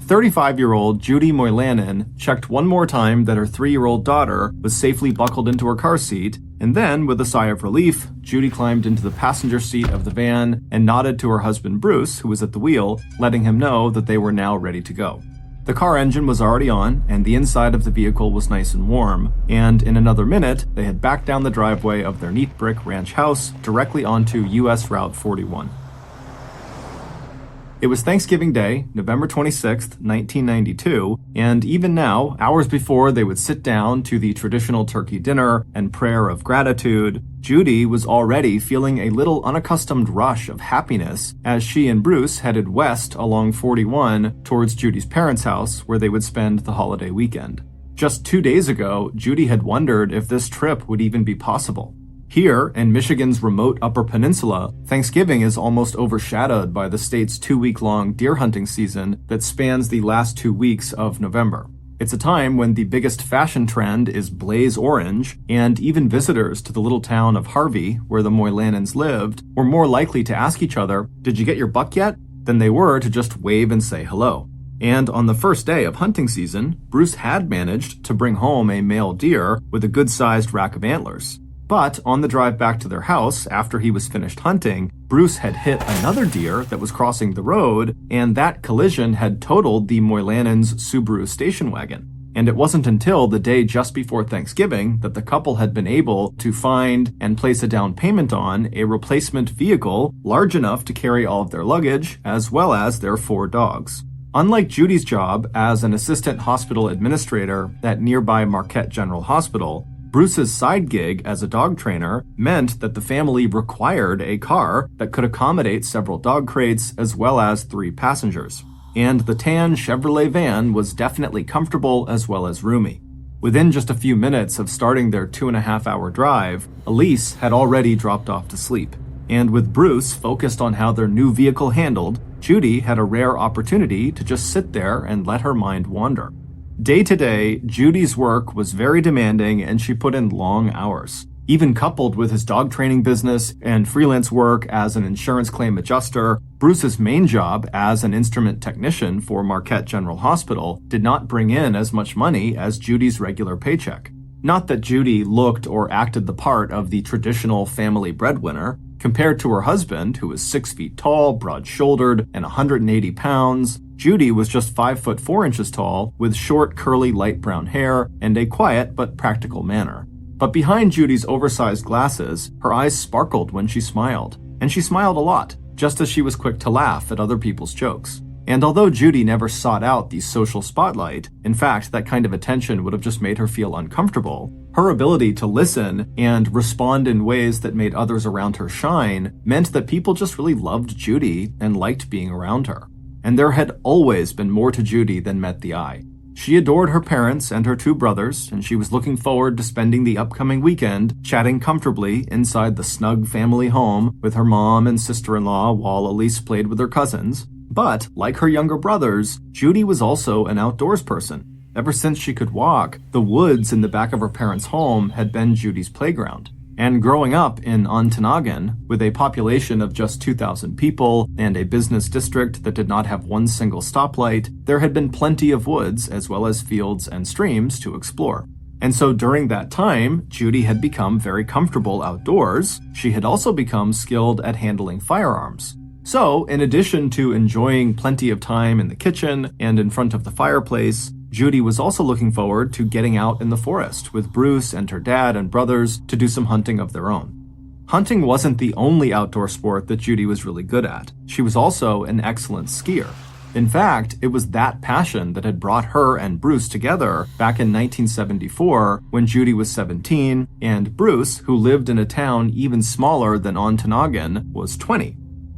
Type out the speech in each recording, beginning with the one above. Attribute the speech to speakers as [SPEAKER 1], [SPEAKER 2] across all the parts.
[SPEAKER 1] 35-year-old Judy Moylanen checked one more time that her 3-year-old daughter was safely buckled into her car seat, and then, with a sigh of relief, Judy climbed into the passenger seat of the van and nodded to her husband Bruce, who was at the wheel, letting him know that they were now ready to go. The car engine was already on, and the inside of the vehicle was nice and warm, and in another minute, they had backed down the driveway of their neat brick ranch house directly onto US Route 41. It was Thanksgiving Day, November 26th, 1992, and even now, hours before they would sit down to the traditional turkey dinner and prayer of gratitude, Judy was already feeling a little unaccustomed rush of happiness as she and Bruce headed west along 41 towards Judy's parents' house where they would spend the holiday weekend. Just 2 days ago, Judy had wondered if this trip would even be possible. Here, in Michigan's remote Upper Peninsula, Thanksgiving is almost overshadowed by the state's 2-week-long deer hunting season that spans the last 2 weeks of November. It's a time when the biggest fashion trend is blaze orange, and even visitors to the little town of Harvey, where the Moylanens lived, were more likely to ask each other, "Did you get your buck yet?" than they were to just wave and say hello. And on the first day of hunting season, Bruce had managed to bring home a male deer with a good-sized rack of antlers. But on the drive back to their house, after he was finished hunting, Bruce had hit another deer that was crossing the road, and that collision had totaled the Moylanens' Subaru station wagon. And it wasn't until the day just before Thanksgiving that the couple had been able to find and place a down payment on a replacement vehicle large enough to carry all of their luggage, as well as their 4 dogs. Unlike Judy's job as an assistant hospital administrator at nearby Marquette General Hospital, Bruce's side gig as a dog trainer meant that the family required a car that could accommodate several dog crates as well as 3 passengers. And the tan Chevrolet van was definitely comfortable as well as roomy. Within just a few minutes of starting their 2.5-hour drive, Elise had already dropped off to sleep. And with Bruce focused on how their new vehicle handled, Judy had a rare opportunity to just sit there and let her mind wander. Day to day, Judy's work was very demanding and she put in long hours. Even coupled with his dog training business and freelance work as an insurance claim adjuster, Bruce's main job as an instrument technician for Marquette General Hospital did not bring in as much money as Judy's regular paycheck. Not that Judy looked or acted the part of the traditional family breadwinner. Compared to her husband, who was 6 feet tall, broad-shouldered, and 180 pounds, Judy was just 5 foot 4 inches tall, with short, curly, light brown hair, and a quiet but practical manner. But behind Judy's oversized glasses, her eyes sparkled when she smiled. And she smiled a lot, just as she was quick to laugh at other people's jokes. And although Judy never sought out the social spotlight, in fact, that kind of attention would have just made her feel uncomfortable, her ability to listen and respond in ways that made others around her shine meant that people just really loved Judy and liked being around her. And there had always been more to Judy than met the eye. She adored her parents and her 2 brothers, and she was looking forward to spending the upcoming weekend chatting comfortably inside the snug family home with her mom and sister-in-law while Elise played with her cousins. But, like her younger brothers, Judy was also an outdoors person. Ever since she could walk, the woods in the back of her parents' home had been Judy's playground. And growing up in Ontonagon, with a population of just 2,000 people and a business district that did not have one single stoplight, there had been plenty of woods as well as fields and streams to explore. And so during that time, Judy had become very comfortable outdoors. She had also become skilled at handling firearms. So, in addition to enjoying plenty of time in the kitchen and in front of the fireplace, Judy was also looking forward to getting out in the forest with Bruce and her dad and brothers to do some hunting of their own. Hunting wasn't the only outdoor sport that Judy was really good at. She was also an excellent skier. In fact, it was that passion that had brought her and Bruce together back in 1974 when Judy was 17 and Bruce, who lived in a town even smaller than Ontonagon, was 20.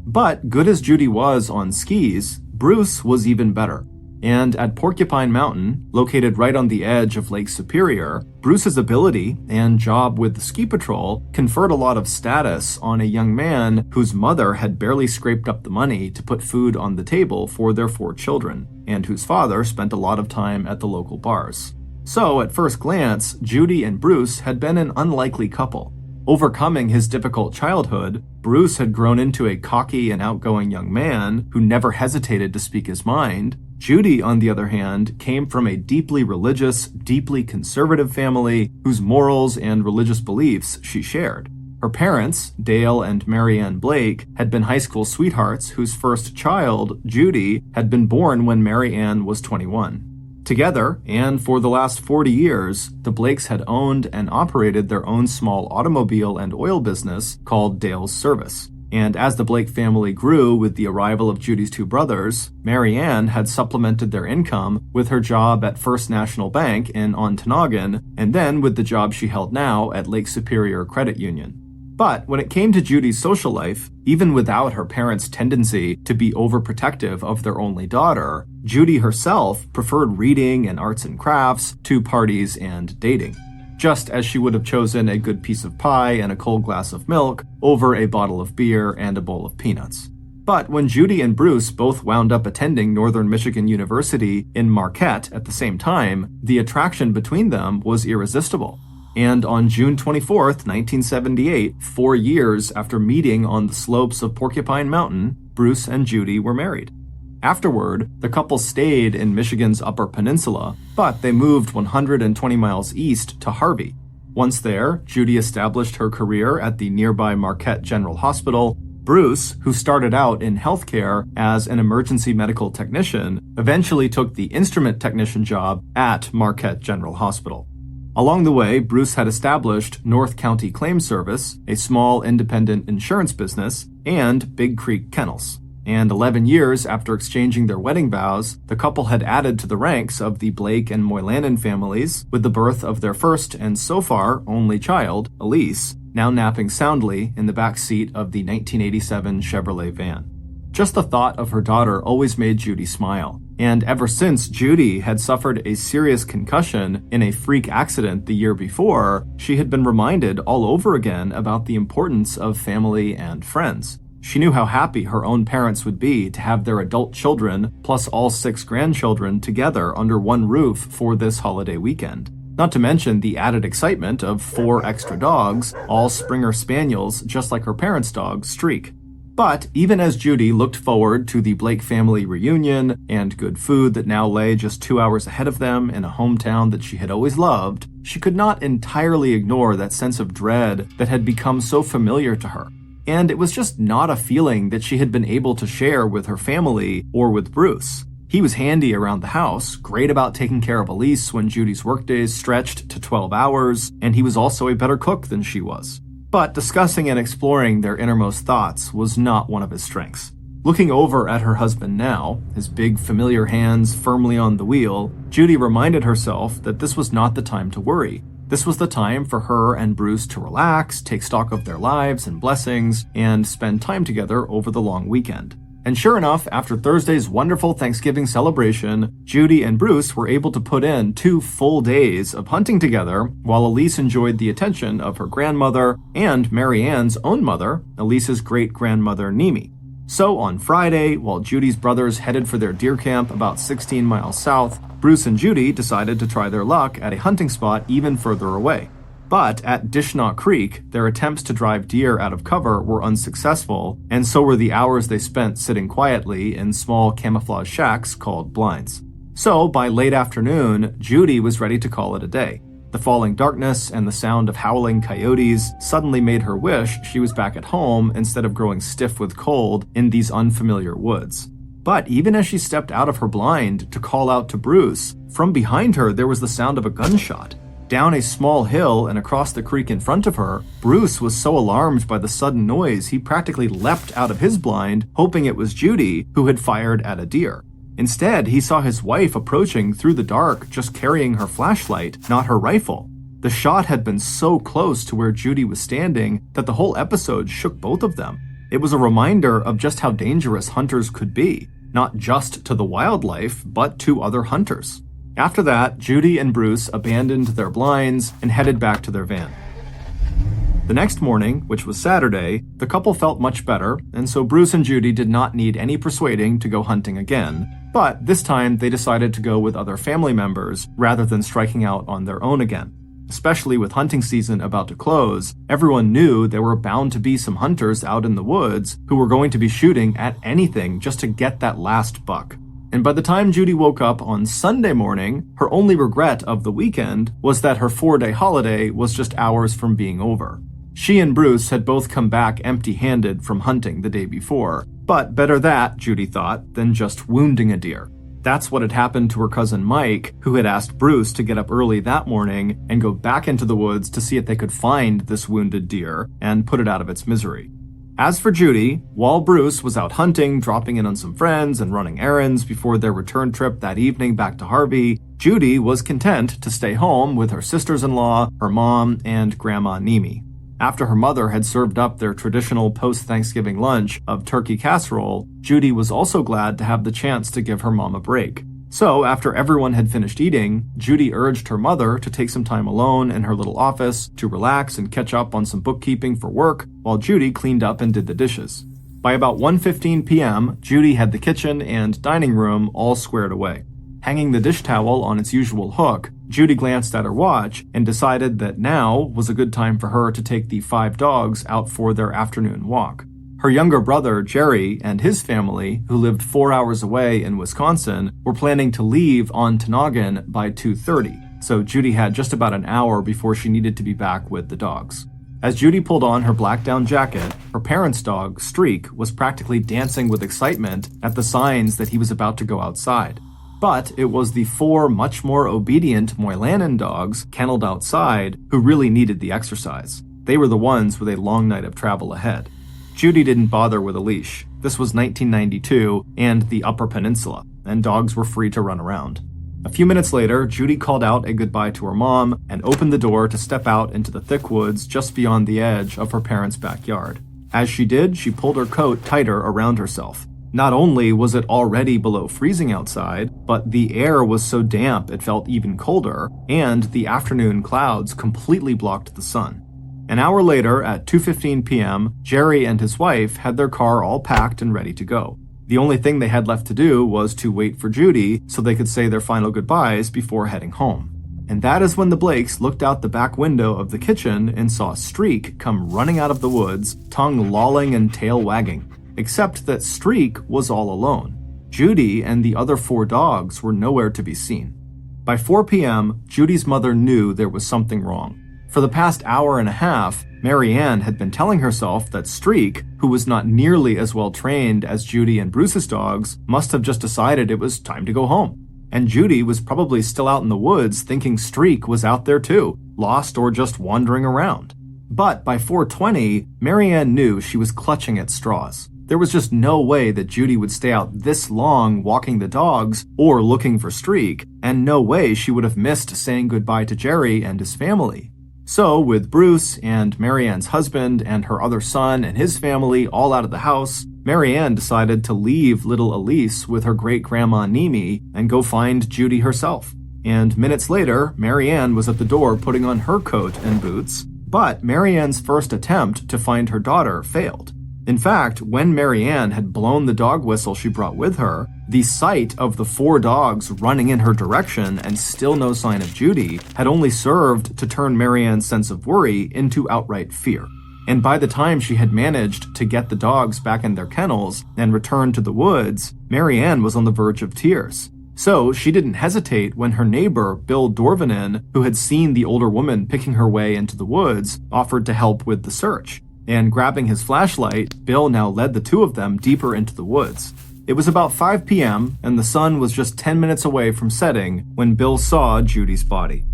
[SPEAKER 1] But good as Judy was on skis, Bruce was even better. And at Porcupine Mountain, located right on the edge of Lake Superior, Bruce's ability and job with the ski patrol conferred a lot of status on a young man whose mother had barely scraped up the money to put food on the table for their 4 children, and whose father spent a lot of time at the local bars. So, at first glance, Judy and Bruce had been an unlikely couple. Overcoming his difficult childhood, Bruce had grown into a cocky and outgoing young man who never hesitated to speak his mind, Judy, on the other hand, came from a deeply religious, deeply conservative family whose morals and religious beliefs she shared. Her parents, Dale and Marianne Blake, had been high school sweethearts whose first child, Judy, had been born when Marianne was 21. Together, and for the last 40 years, the Blakes had owned and operated their own small automobile and oil business called Dale's Service. And as the Blake family grew with the arrival of Judy's two brothers, Marianne had supplemented their income with her job at First National Bank in Ontonagon, and then with the job she held now at Lake Superior Credit Union. But when it came to Judy's social life, even without her parents' tendency to be overprotective of their only daughter, Judy herself preferred reading and arts and crafts to parties and dating, just as she would have chosen a good piece of pie and a cold glass of milk over a bottle of beer and a bowl of peanuts. But when Judy and Bruce both wound up attending Northern Michigan University in Marquette at the same time, the attraction between them was irresistible. And on June 24th, 1978, 4 years after meeting on the slopes of Porcupine Mountain, Bruce and Judy were married. Afterward, the couple stayed in Michigan's Upper Peninsula, but they moved 120 miles east to Harvey. Once there, Judy established her career at the nearby Marquette General Hospital. Bruce, who started out in healthcare as an emergency medical technician, eventually took the instrument technician job at Marquette General Hospital. Along the way, Bruce had established North County Claim Service, a small independent insurance business, and Big Creek Kennels. And 11 years after exchanging their wedding vows, the couple had added to the ranks of the Blake and Moylannon families with the birth of their first and so far only child, Elise, now napping soundly in the back seat of the 1987 Chevrolet van. Just the thought of her daughter always made Judy smile. And ever since Judy had suffered a serious concussion in a freak accident the year before, she had been reminded all over again about the importance of family and friends. She knew how happy her own parents would be to have their adult children, plus all 6 grandchildren, together under one roof for this holiday weekend. Not to mention the added excitement of 4 extra dogs, all Springer Spaniels, just like her parents' dog, Streak. But even as Judy looked forward to the Blake family reunion and good food that now lay just 2 hours ahead of them in a hometown that she had always loved, she could not entirely ignore that sense of dread that had become so familiar to her. And it was just not a feeling that she had been able to share with her family or with Bruce. He was handy around the house, great about taking care of Elise when Judy's workdays stretched to 12 hours, and he was also a better cook than she was. But discussing and exploring their innermost thoughts was not one of his strengths. Looking over at her husband now, his big familiar hands firmly on the wheel, Judy reminded herself that this was not the time to worry. This was the time for her and Bruce to relax, take stock of their lives and blessings, and spend time together over the long weekend. And sure enough, after Thursday's wonderful Thanksgiving celebration, Judy and Bruce were able to put in 2 full days of hunting together, while Elise enjoyed the attention of her grandmother and Marianne's own mother, Elise's great-grandmother Nemi. So on Friday, while Judy's brothers headed for their deer camp about 16 miles south, Bruce and Judy decided to try their luck at a hunting spot even further away. But at Dishnot Creek, their attempts to drive deer out of cover were unsuccessful, and so were the hours they spent sitting quietly in small camouflage shacks called blinds. So by late afternoon, Judy was ready to call it a day. The falling darkness and the sound of howling coyotes suddenly made her wish she was back at home instead of growing stiff with cold in these unfamiliar woods. But even as she stepped out of her blind to call out to Bruce, from behind her there was the sound of a gunshot. Down a small hill and across the creek in front of her, Bruce was so alarmed by the sudden noise he practically leapt out of his blind, hoping it was Judy who had fired at a deer. Instead, he saw his wife approaching through the dark, just carrying her flashlight, not her rifle. The shot had been so close to where Judy was standing that the whole episode shook both of them. It was a reminder of just how dangerous hunters could be, not just to the wildlife, but to other hunters. After that, Judy and Bruce abandoned their blinds and headed back to their van. The next morning, which was Saturday, the couple felt much better, and so Bruce and Judy did not need any persuading to go hunting again. But this time, they decided to go with other family members rather than striking out on their own again. Especially with hunting season about to close, everyone knew there were bound to be some hunters out in the woods who were going to be shooting at anything just to get that last buck. And by the time Judy woke up on Sunday morning, her only regret of the weekend was that her 4-day holiday was just hours from being over. She and Bruce had both come back empty-handed from hunting the day before, but better that, Judy thought, than just wounding a deer. That's what had happened to her cousin Mike, who had asked Bruce to get up early that morning and go back into the woods to see if they could find this wounded deer and put it out of its misery. As for Judy, while Bruce was out hunting, dropping in on some friends, and running errands before their return trip that evening back to Harvey, Judy was content to stay home with her sisters-in-law, her mom, and Grandma Nemi. After her mother had served up their traditional post-Thanksgiving lunch of turkey casserole, Judy was also glad to have the chance to give her mom a break. So, after everyone had finished eating, Judy urged her mother to take some time alone in her little office to relax and catch up on some bookkeeping for work, while Judy cleaned up and did the dishes. By about 1:15 p.m., Judy had the kitchen and dining room all squared away. Hanging the dish towel on its usual hook, Judy glanced at her watch and decided that now was a good time for her to take the 5 dogs out for their afternoon walk. Her younger brother, Jerry, and his family, who lived 4 hours away in Wisconsin, were planning to leave on Tanagan by 2:30, so Judy had just about an hour before she needed to be back with the dogs. As Judy pulled on her black down jacket, her parents' dog, Streak, was practically dancing with excitement at the signs that he was about to go outside. But it was the 4 much more obedient Moylanen dogs, kenneled outside, who really needed the exercise. They were the ones with a long night of travel ahead. Judy didn't bother with a leash. This was 1992 and the Upper Peninsula, and dogs were free to run around. A few minutes later, Judy called out a goodbye to her mom and opened the door to step out into the thick woods just beyond the edge of her parents' backyard. As she did, she pulled her coat tighter around herself. Not only was it already below freezing outside, but the air was so damp it felt even colder, and the afternoon clouds completely blocked the sun. An hour later, at 2:15 p.m., Jerry and his wife had their car all packed and ready to go. The only thing they had left to do was to wait for Judy so they could say their final goodbyes before heading home. And that is when the Blakes looked out the back window of the kitchen and saw Streak come running out of the woods, tongue lolling and tail wagging. Except that Streak was all alone. Judy and the other 4 dogs were nowhere to be seen. By 4 p.m., Judy's mother knew there was something wrong. For the past hour and a half, Mary Ann had been telling herself that Streak, who was not nearly as well trained as Judy and Bruce's dogs, must have just decided it was time to go home. And Judy was probably still out in the woods thinking Streak was out there too, lost or just wandering around. But by 4:20, Mary Ann knew she was clutching at straws. There was just no way that Judy would stay out this long walking the dogs or looking for Streak, and no way she would have missed saying goodbye to Jerry and his family. So, with Bruce and Mary Ann's husband and her other son and his family all out of the house, Mary Ann decided to leave little Elise with her great-grandma Nemi and go find Judy herself. And minutes later, Mary Ann was at the door putting on her coat and boots, but Mary Ann's first attempt to find her daughter failed. In fact, when Mary Ann had blown the dog whistle she brought with her, the sight of the 4 dogs running in her direction and still no sign of Judy had only served to turn Mary Ann's sense of worry into outright fear. And by the time she had managed to get the dogs back in their kennels and return to the woods, Mary Ann was on the verge of tears. So she didn't hesitate when her neighbor, Bill Dorvanen, who had seen the older woman picking her way into the woods, offered to help with the search. And grabbing his flashlight, Bill now led the 2 of them deeper into the woods. It was about 5 p.m., and the sun was just 10 minutes away from setting when Bill saw Judy's body.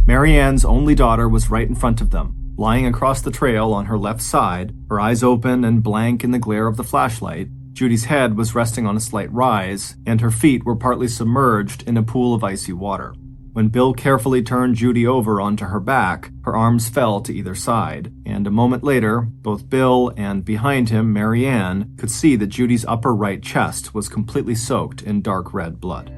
[SPEAKER 1] Mary Ann's only daughter was right in front of them, lying across the trail on her left side, her eyes open and blank in the glare of the flashlight. Judy's head was resting on a slight rise, and her feet were partly submerged in a pool of icy water. When Bill carefully turned Judy over onto her back, her arms fell to either side, and a moment later, both Bill and behind him Mary Ann could see that Judy's upper right chest was completely soaked in dark red blood.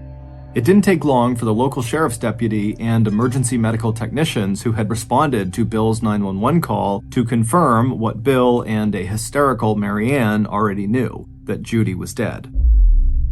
[SPEAKER 1] It didn't take long for the local sheriff's deputy and emergency medical technicians who had responded to Bill's 911 call to confirm what Bill and a hysterical Mary Ann already knew, that Judy was dead.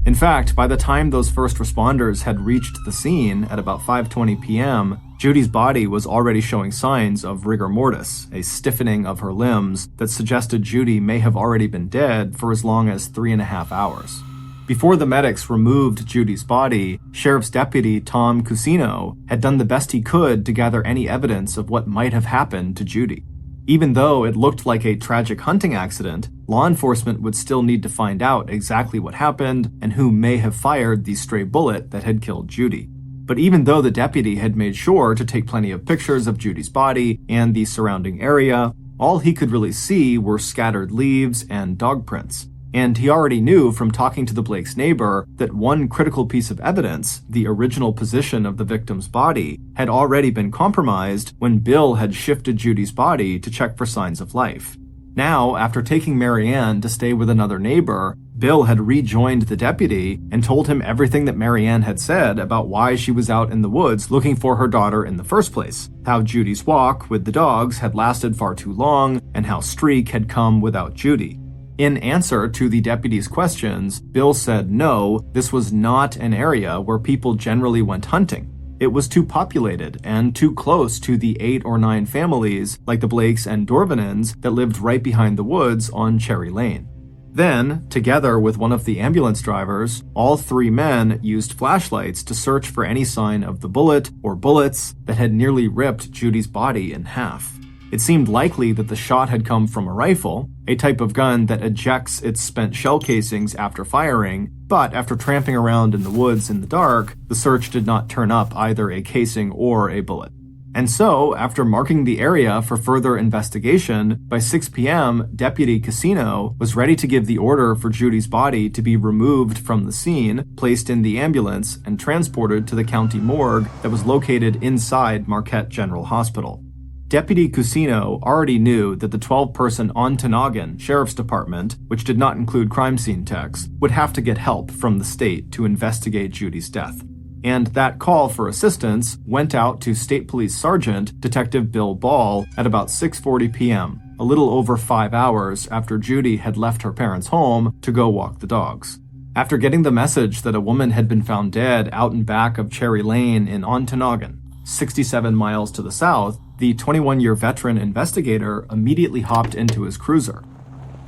[SPEAKER 1] In fact, by the time those first responders had reached the scene at about 5:20 p.m., Judy's body was already showing signs of rigor mortis, a stiffening of her limbs that suggested Judy may have already been dead for as long as 3.5 hours. Before the medics removed Judy's body, Sheriff's Deputy Tom Cusino had done the best he could to gather any evidence of what might have happened to Judy. Even though it looked like a tragic hunting accident, law enforcement would still need to find out exactly what happened and who may have fired the stray bullet that had killed Judy. But even though the deputy had made sure to take plenty of pictures of Judy's body and the surrounding area, all he could really see were scattered leaves and dog prints. And he already knew from talking to the Blakes' neighbor that one critical piece of evidence, the original position of the victim's body, had already been compromised when Bill had shifted Judy's body to check for signs of life. Now, after taking Marianne to stay with another neighbor, Bill had rejoined the deputy and told him everything that Marianne had said about why she was out in the woods looking for her daughter in the first place, how Judy's walk with the dogs had lasted far too long, and how Streak had come without Judy. In answer to the deputy's questions, Bill said no, this was not an area where people generally went hunting. It was too populated and too close to the 8 or 9 families, like the Blakes and Dorvanens, that lived right behind the woods on Cherry Lane. Then, together with one of the ambulance drivers, all 3 men used flashlights to search for any sign of the bullet or bullets that had nearly ripped Judy's body in half. It seemed likely that the shot had come from a rifle, a type of gun that ejects its spent shell casings after firing, but after tramping around in the woods in the dark, the search did not turn up either a casing or a bullet. And so, after marking the area for further investigation, by 6 p.m., Deputy Cusino was ready to give the order for Judy's body to be removed from the scene, placed in the ambulance, and transported to the county morgue that was located inside Marquette General Hospital. Deputy Cusino already knew that the 12-person Ontonagon Sheriff's Department, which did not include crime scene techs, would have to get help from the state to investigate Judy's death. And that call for assistance went out to State Police Sergeant Detective Bill Ball at about 6:40 p.m., a little over 5 hours after Judy had left her parents' home to go walk the dogs. After getting the message that a woman had been found dead out and back of Cherry Lane in Ontonagon, 67 miles to the south, the 21-year veteran investigator immediately hopped into his cruiser.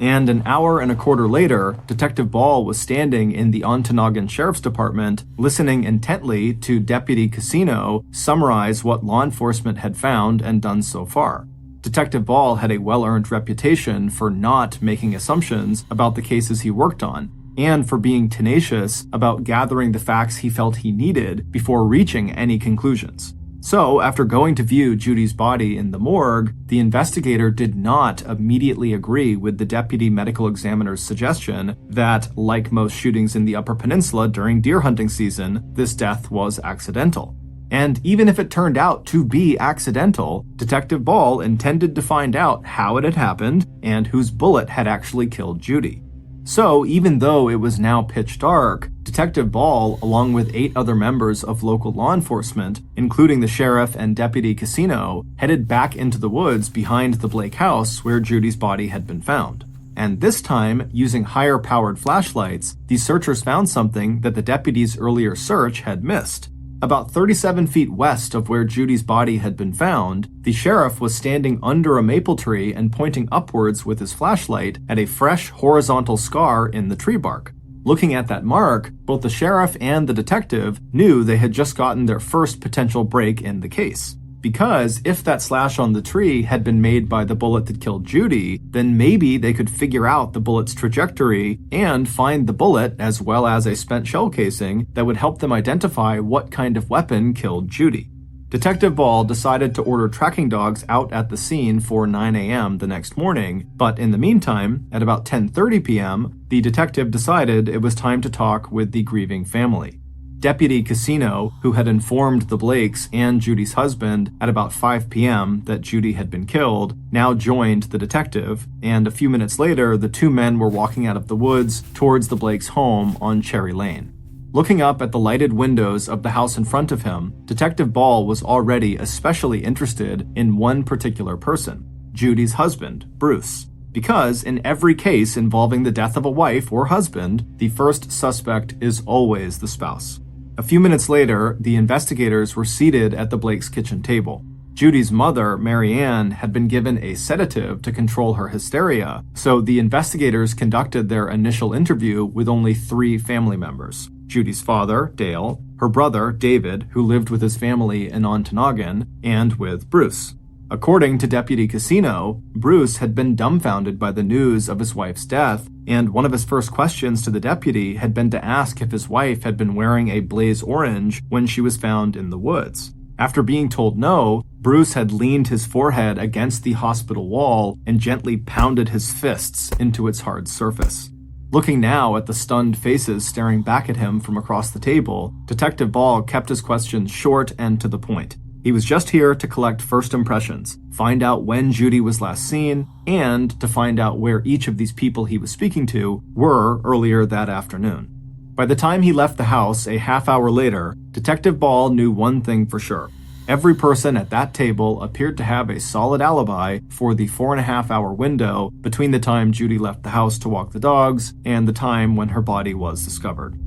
[SPEAKER 1] And an hour and a quarter later, Detective Ball was standing in the Ontonagon Sheriff's Department, listening intently to Deputy Cusino summarize what law enforcement had found and done so far. Detective Ball had a well-earned reputation for not making assumptions about the cases he worked on, and for being tenacious about gathering the facts he felt he needed before reaching any conclusions. So, after going to view Judy's body in the morgue, the investigator did not immediately agree with the deputy medical examiner's suggestion that, like most shootings in the Upper Peninsula during deer hunting season, this death was accidental. And even if it turned out to be accidental, Detective Ball intended to find out how it had happened and whose bullet had actually killed Judy. So, even though it was now pitch dark, Detective Ball, along with 8 other members of local law enforcement, including the sheriff and Deputy Cusino, headed back into the woods behind the Blake house where Judy's body had been found. And this time, using higher-powered flashlights, the searchers found something that the deputy's earlier search had missed. About 37 feet west of where Judy's body had been found, the sheriff was standing under a maple tree and pointing upwards with his flashlight at a fresh horizontal scar in the tree bark. Looking at that mark, both the sheriff and the detective knew they had just gotten their first potential break in the case. Because if that slash on the tree had been made by the bullet that killed Judy, then maybe they could figure out the bullet's trajectory and find the bullet as well as a spent shell casing that would help them identify what kind of weapon killed Judy. Detective Ball decided to order tracking dogs out at the scene for 9 a.m. the next morning, but in the meantime, at about 10:30 p.m., the detective decided it was time to talk with the grieving family. Deputy Cusino, who had informed the Blakes and Judy's husband at about 5 p.m. that Judy had been killed, now joined the detective, and a few minutes later, the 2 men were walking out of the woods towards the Blakes' home on Cherry Lane. Looking up at the lighted windows of the house in front of him, Detective Ball was already especially interested in one particular person, Judy's husband, Bruce. Because in every case involving the death of a wife or husband, the first suspect is always the spouse. A few minutes later, the investigators were seated at the Blakes' kitchen table. Judy's mother, Mary Ann, had been given a sedative to control her hysteria, so the investigators conducted their initial interview with only 3 family members: Judy's father, Dale, her brother, David, who lived with his family in Ontonagon, and with Bruce. According to Deputy Casino, Bruce had been dumbfounded by the news of his wife's death, and one of his first questions to the deputy had been to ask if his wife had been wearing a blaze orange when she was found in the woods. After being told no, Bruce had leaned his forehead against the hospital wall and gently pounded his fists into its hard surface. Looking now at the stunned faces staring back at him from across the table, Detective Ball kept his questions short and to the point. He was just here to collect first impressions, find out when Judy was last seen, and to find out where each of these people he was speaking to were earlier that afternoon. By the time he left the house a half hour later, Detective Ball knew one thing for sure. Every person at that table appeared to have a solid alibi for the 4.5-hour window between the time Judy left the house to walk the dogs and the time when her body was discovered.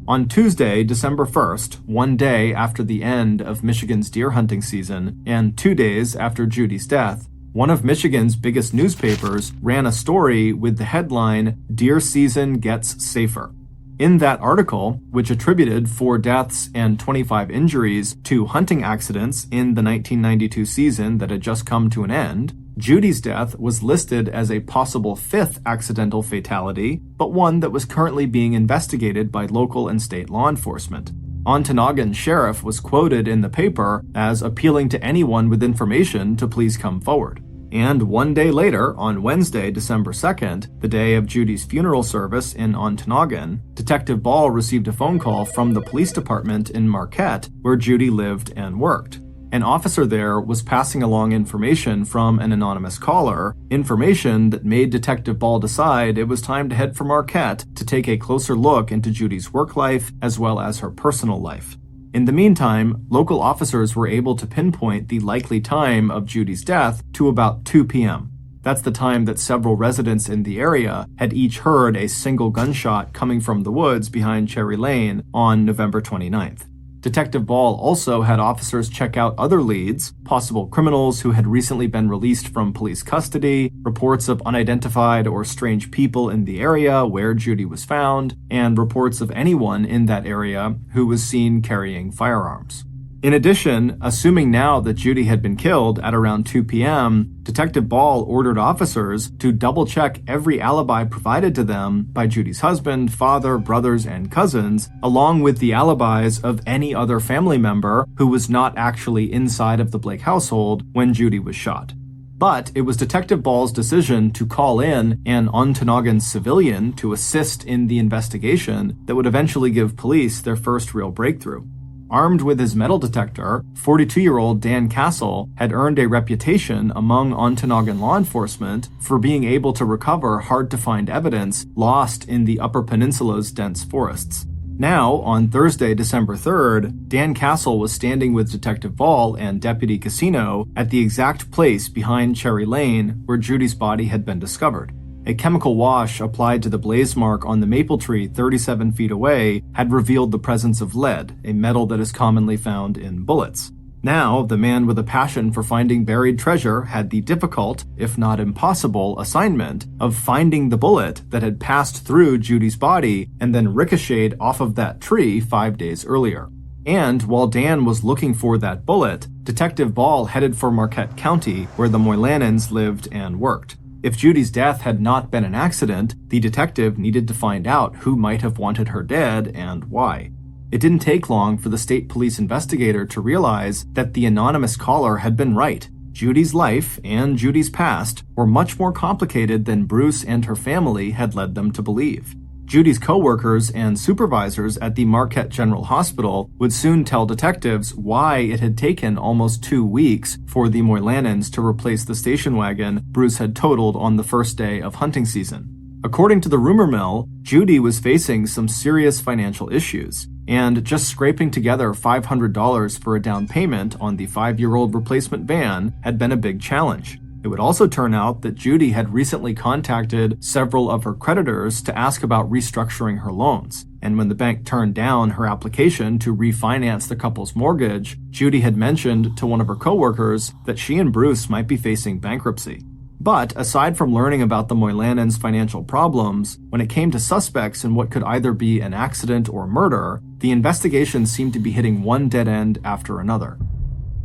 [SPEAKER 1] On Tuesday, December 1st, one day after the end of Michigan's deer hunting season and 2 days after Judy's death, one of Michigan's biggest newspapers ran a story with the headline, "Deer Season Gets Safer." In that article, which attributed 4 deaths and 25 injuries to hunting accidents in the 1992 season that had just come to an end, Judy's death was listed as a possible 5th accidental fatality, but one that was currently being investigated by local and state law enforcement. Ontonagon sheriff was quoted in the paper as appealing to anyone with information to please come forward. And one day later, on Wednesday, December 2nd, the day of Judy's funeral service in Ontonagon, Detective Ball received a phone call from the police department in Marquette, where Judy lived and worked. An officer there was passing along information from an anonymous caller, information that made Detective Ball decide it was time to head for Marquette to take a closer look into Judy's work life as well as her personal life. In the meantime, local officers were able to pinpoint the likely time of Judy's death to about 2 p.m. That's the time that several residents in the area had each heard a single gunshot coming from the woods behind Cherry Lane on November 29th. Detective Ball also had officers check out other leads, possible criminals who had recently been released from police custody, reports of unidentified or strange people in the area where Judy was found, and reports of anyone in that area who was seen carrying firearms. In addition, assuming now that Judy had been killed at around 2 p.m., Detective Ball ordered officers to double-check every alibi provided to them by Judy's husband, father, brothers, and cousins, along with the alibis of any other family member who was not actually inside of the Blake household when Judy was shot. But it was Detective Ball's decision to call in an Ontonagon civilian to assist in the investigation that would eventually give police their first real breakthrough. Armed with his metal detector, 42-year-old Dan Castle had earned a reputation among Ontonagon law enforcement for being able to recover hard-to-find evidence lost in the Upper Peninsula's dense forests. Now, on Thursday, December 3rd, Dan Castle was standing with Detective Ball and Deputy Casino at the exact place behind Cherry Lane where Judy's body had been discovered. A chemical wash applied to the blaze mark on the maple tree 37 feet away had revealed the presence of lead, a metal that is commonly found in bullets. Now, the man with a passion for finding buried treasure had the difficult, if not impossible, assignment of finding the bullet that had passed through Judy's body and then ricocheted off of that tree 5 days earlier. And while Dan was looking for that bullet, Detective Ball headed for Marquette County, where the Moylanens lived and worked. If Judy's death had not been an accident, the detective needed to find out who might have wanted her dead and why. It didn't take long for the state police investigator to realize that the anonymous caller had been right. Judy's life and Judy's past were much more complicated than Bruce and her family had led them to believe. Judy's co-workers and supervisors at the Marquette General Hospital would soon tell detectives why it had taken almost 2 weeks for the Moylanens to replace the station wagon Bruce had totaled on the first day of hunting season. According to the rumor mill, Judy was facing some serious financial issues, and just scraping together $500 for a down payment on the 5-year-old replacement van had been a big challenge. It would also turn out that Judy had recently contacted several of her creditors to ask about restructuring her loans. And when the bank turned down her application to refinance the couple's mortgage, Judy had mentioned to one of her coworkers that she and Bruce might be facing bankruptcy. But aside from learning about the Moylanens' financial problems, when it came to suspects in what could either be an accident or murder, the investigation seemed to be hitting one dead end after another.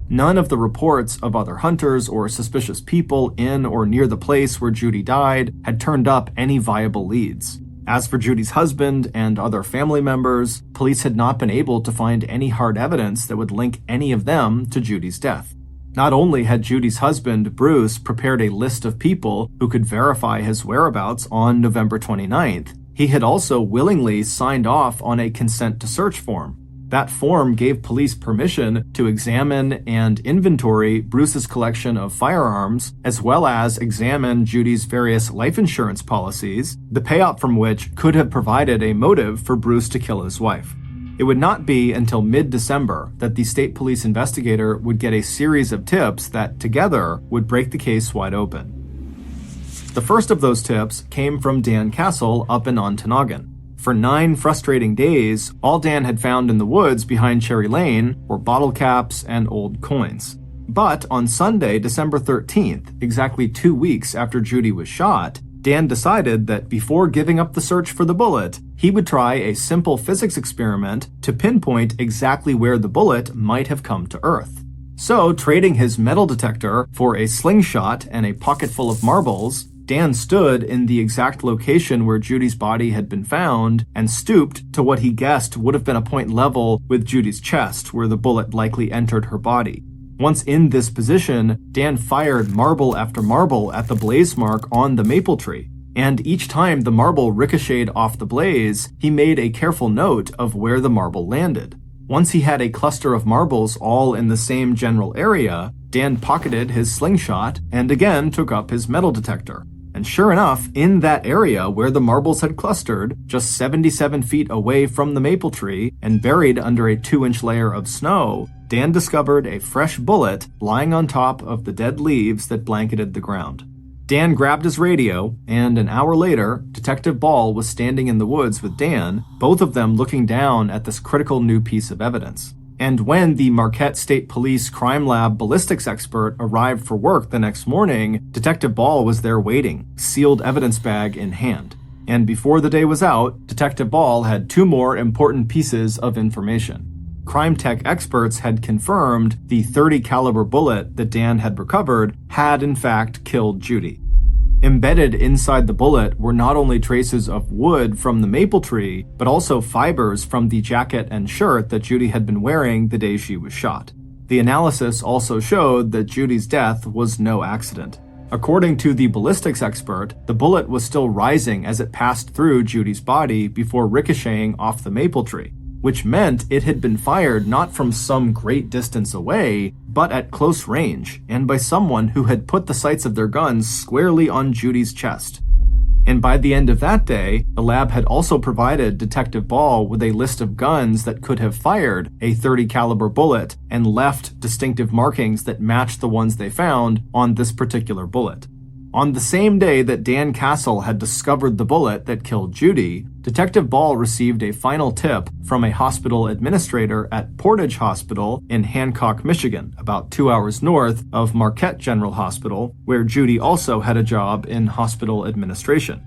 [SPEAKER 1] None of the reports of other hunters or suspicious people in or near the place where Judy died had turned up any viable leads. As for Judy's husband and other family members, police had not been able to find any hard evidence that would link any of them to Judy's death. Not only had Judy's husband, Bruce, prepared a list of people who could verify his whereabouts on November 29th, he had also willingly signed off on a consent to search form. That form gave police permission to examine and inventory Bruce's collection of firearms, as well as examine Judy's various life insurance policies, the payout from which could have provided a motive for Bruce to kill his wife. It would not be until mid-December that the state police investigator would get a series of tips that, together, would break the case wide open. The first of those tips came from Dan Castle up in Ontonagon. For 9 frustrating days, all Dan had found in the woods behind Cherry Lane were bottle caps and old coins. But on Sunday, December 13th, exactly 2 weeks after Judy was shot, Dan decided that before giving up the search for the bullet, he would try a simple physics experiment to pinpoint exactly where the bullet might have come to Earth. So, trading his metal detector for a slingshot and a pocket full of marbles, Dan stood in the exact location where Judy's body had been found and stooped to what he guessed would have been a point level with Judy's chest, where the bullet likely entered her body. Once in this position, Dan fired marble after marble at the blaze mark on the maple tree, and each time the marble ricocheted off the blaze, he made a careful note of where the marble landed. Once he had a cluster of marbles all in the same general area, Dan pocketed his slingshot and again took up his metal detector. And sure enough, in that area where the marbles had clustered, just 77 feet away from the maple tree and buried under a 2-inch layer of snow, Dan discovered a fresh bullet lying on top of the dead leaves that blanketed the ground. Dan grabbed his radio, and an hour later, Detective Ball was standing in the woods with Dan, both of them looking down at this critical new piece of evidence. And when the Marquette State Police Crime Lab ballistics expert arrived for work the next morning, Detective Ball was there waiting, sealed evidence bag in hand. And before the day was out, Detective Ball had 2 more important pieces of information. Crime tech experts had confirmed the .30 caliber bullet that Dan had recovered had in fact killed Judy. Embedded inside the bullet were not only traces of wood from the maple tree, but also fibers from the jacket and shirt that Judy had been wearing the day she was shot. The analysis also showed that Judy's death was no accident. According to the ballistics expert, the bullet was still rising as it passed through Judy's body before ricocheting off the maple tree, which meant it had been fired not from some great distance away, but at close range, and by someone who had put the sights of their guns squarely on Judy's chest. And by the end of that day, the lab had also provided Detective Ball with a list of guns that could have fired a .30 caliber bullet and left distinctive markings that matched the ones they found on this particular bullet. On the same day that Dan Castle had discovered the bullet that killed Judy, Detective Ball received a final tip from a hospital administrator at Portage Hospital in Hancock, Michigan, about 2 hours north of Marquette General Hospital, where Judy also had a job in hospital administration.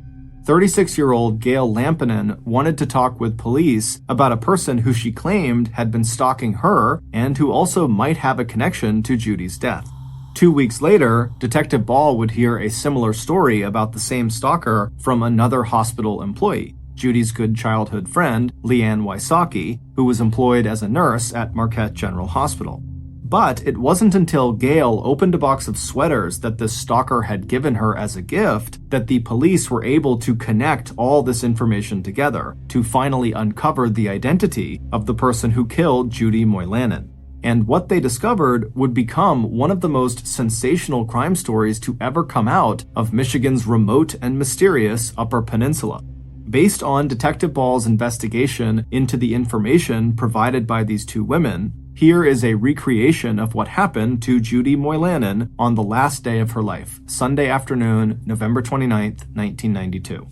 [SPEAKER 1] 36-year-old Gail Lampinen wanted to talk with police about a person who she claimed had been stalking her and who also might have a connection to Judy's death. 2 weeks later, Detective Ball would hear a similar story about the same stalker from another hospital employee, Judy's good childhood friend, Leanne Wysocki, who was employed as a nurse at Marquette General Hospital. But it wasn't until Gail opened a box of sweaters that this stalker had given her as a gift that the police were able to connect all this information together to finally uncover the identity of the person who killed Judy Moylanen. And what they discovered would become one of the most sensational crime stories to ever come out of Michigan's remote and mysterious Upper Peninsula. Based on Detective Ball's investigation into the information provided by these 2 women, Here is a recreation of what happened to Judy Moylannon on the last day of her life, Sunday afternoon, November 29th, 1992.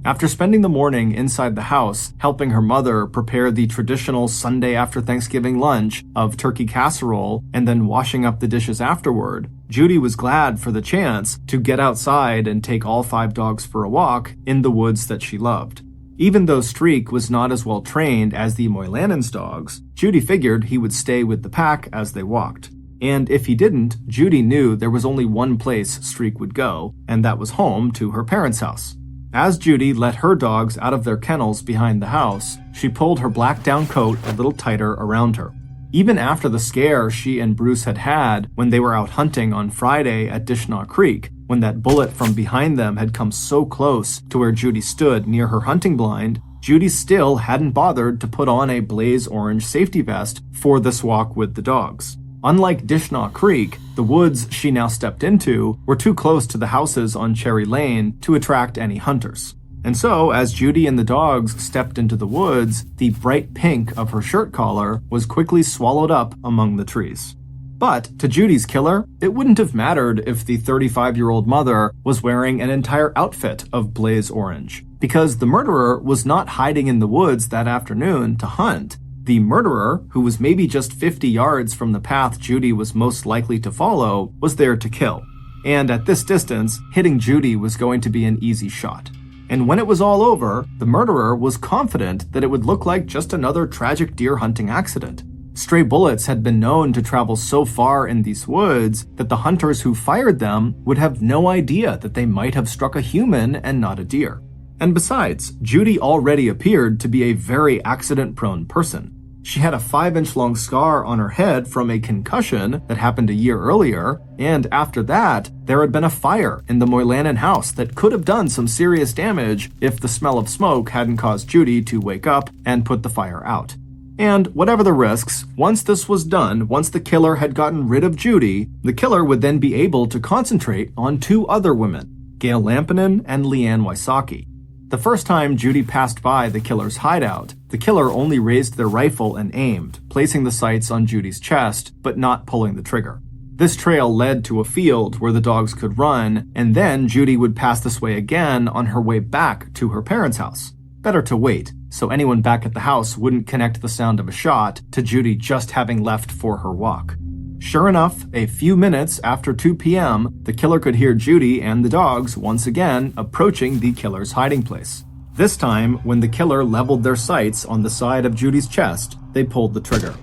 [SPEAKER 1] After spending the morning inside the house, helping her mother prepare the traditional Sunday after Thanksgiving lunch of turkey casserole and then washing up the dishes afterward, Judy was glad for the chance to get outside and take all 5 dogs for a walk in the woods that she loved. Even though Streak was not as well trained as the Moylannon's dogs, Judy figured he would stay with the pack as they walked. And if he didn't, Judy knew there was only one place Streak would go, and that was home to her parents' house. As Judy let her dogs out of their kennels behind the house, she pulled her black down coat a little tighter around her. Even after the scare she and Bruce had had when they were out hunting on Friday at Dishnaw Creek, when that bullet from behind them had come so close to where Judy stood near her hunting blind, Judy still hadn't bothered to put on a blaze orange safety vest for this walk with the dogs. Unlike Dishnaw Creek, the woods she now stepped into were too close to the houses on Cherry Lane to attract any hunters. And so, as Judy and the dogs stepped into the woods, the bright pink of her shirt collar was quickly swallowed up among the trees. But to Judy's killer, it wouldn't have mattered if the 35-year-old mother was wearing an entire outfit of blaze orange, because the murderer was not hiding in the woods that afternoon to hunt. The murderer, who was maybe just 50 yards from the path Judy was most likely to follow, was there to kill. And at this distance, hitting Judy was going to be an easy shot. And when it was all over, the murderer was confident that it would look like just another tragic deer hunting accident. Stray bullets had been known to travel so far in these woods that the hunters who fired them would have no idea that they might have struck a human and not a deer. And besides, Judy already appeared to be a very accident-prone person. She had a 5-inch-long scar on her head from a concussion that happened a year earlier, and after that, there had been a fire in the Moylannon house that could have done some serious damage if the smell of smoke hadn't caused Judy to wake up and put the fire out. And whatever the risks, once this was done, once the killer had gotten rid of Judy, the killer would then be able to concentrate on 2 other women, Gail Lampinen and Leanne Wysocki. The first time Judy passed by the killer's hideout, the killer only raised their rifle and aimed, placing the sights on Judy's chest, but not pulling the trigger. This trail led to a field where the dogs could run, and then Judy would pass this way again on her way back to her parents' house. Better to wait, so anyone back at the house wouldn't connect the sound of a shot to Judy just having left for her walk. Sure enough, a few minutes after 2 p.m., the killer could hear Judy and the dogs once again approaching the killer's hiding place. This time, when the killer leveled their sights on the side of Judy's chest, they pulled the trigger.